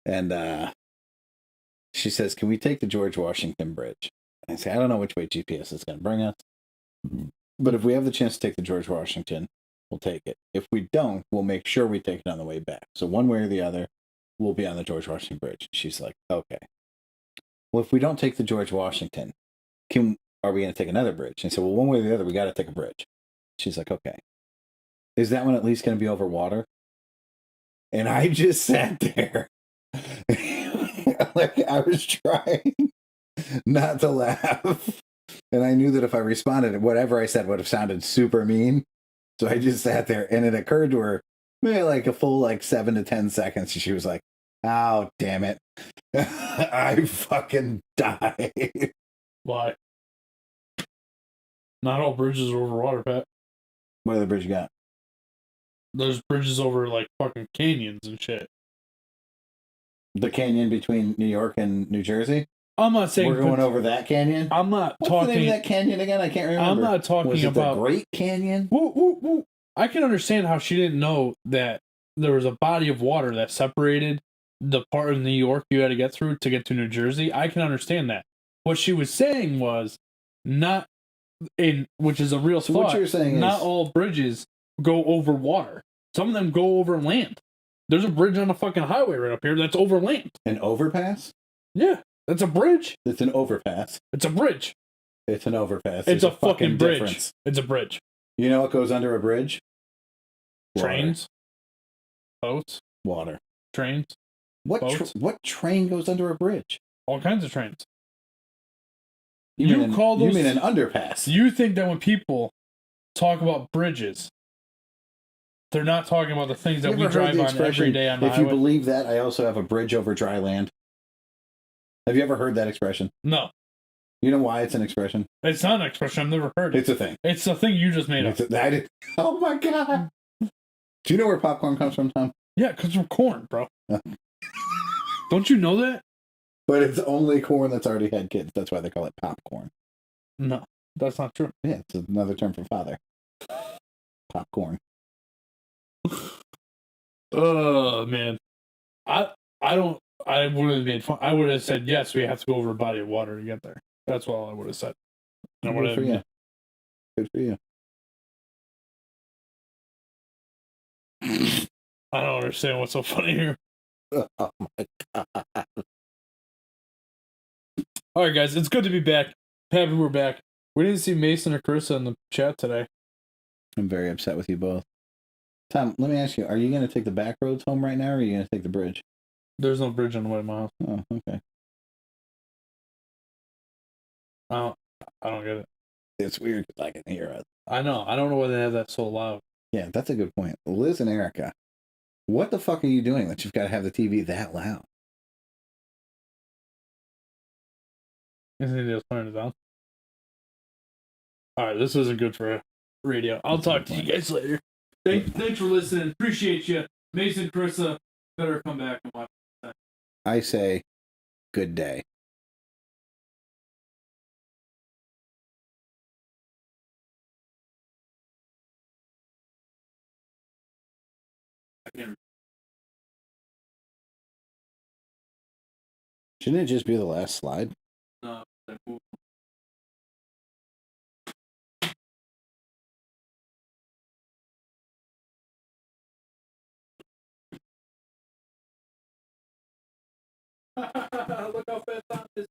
And she says, can we take the George Washington Bridge? I say, I don't know which way GPS is going to bring us. But if we have the chance to take the George Washington, we'll take it. If we don't, we'll make sure we take it on the way back. So one way or the other, we'll be on the George Washington Bridge. She's like, okay. Well, if we don't take the George Washington, are we going to take another bridge? And I said, well, one way or the other, we got to take a bridge. She's like, okay. Is that one at least going to be over water? And I just sat there. Like I was trying not to laugh. And I knew that if I responded, whatever I said would have sounded super mean. So I just sat there, and it occurred to her, maybe like a full 7 to 10 seconds. And she was like, oh, damn it. I fucking died. Why? Not all bridges are over water, Pat. What other bridge you got? There's bridges over fucking canyons and shit. The canyon between New York and New Jersey? I'm not saying we're going over that canyon. I'm not What's talking. the name of that canyon again? I can't remember. I'm not talking Was it about the Great Canyon. Woo, woo, woo. I can understand how she didn't know that there was a body of water that separated the part of New York you had to get through to get to New Jersey. I can understand that. What she was saying was not in, which is a real thought. What you're saying not is all bridges go over water. Some of them go over land. There's a bridge on a fucking highway right up here that's over land. An overpass? Yeah, that's a bridge. It's an overpass. It's a bridge. It's an overpass. It's There's a fucking bridge. Difference. It's a bridge. You know what goes under a bridge? Water. Trains. Boats. Water. Trains. What train goes under a bridge? All kinds of trains. You mean an underpass? You think that when people talk about bridges, they're not talking about the things that we drive on every day on the highway? If you believe that, I also have a bridge over dry land. Have you ever heard that expression? No. You know why it's an expression? It's not an expression. I've never heard it. It's a thing. It's a thing you just made up. Oh my god. Do you know where popcorn comes from, Tom? Yeah, it comes from corn, bro. Don't you know that? But it's only corn that's already had kids. That's why they call it popcorn. No, that's not true. Yeah, it's another term for father. Popcorn. Oh man, I would have made fun. I would have said yes. We have to go over a body of water to get there. That's all I would have said. Good for you. Good for you. I don't understand what's so funny here. Oh my god. All right, guys, it's good to be back. Happy we're back. We didn't see Mason or Carissa in the chat today. I'm very upset with you both. Tom, let me ask you, are you going to take the back roads home right now, or are you going to take the bridge? There's no bridge on the way to my house. Oh, okay. I don't get it. It's weird because I can hear it. I know. I don't know why they have that so loud. Yeah, that's a good point. Liz and Erica, what the fuck are you doing that you've got to have the TV that loud? Isn't it just turn it down? All right, this isn't good for radio. I'll talk to you guys later. Thanks for listening. Appreciate you. Mason, Carissa, better come back and watch. I say, good day. Shouldn't it just be the last slide? No. Look how fast time is.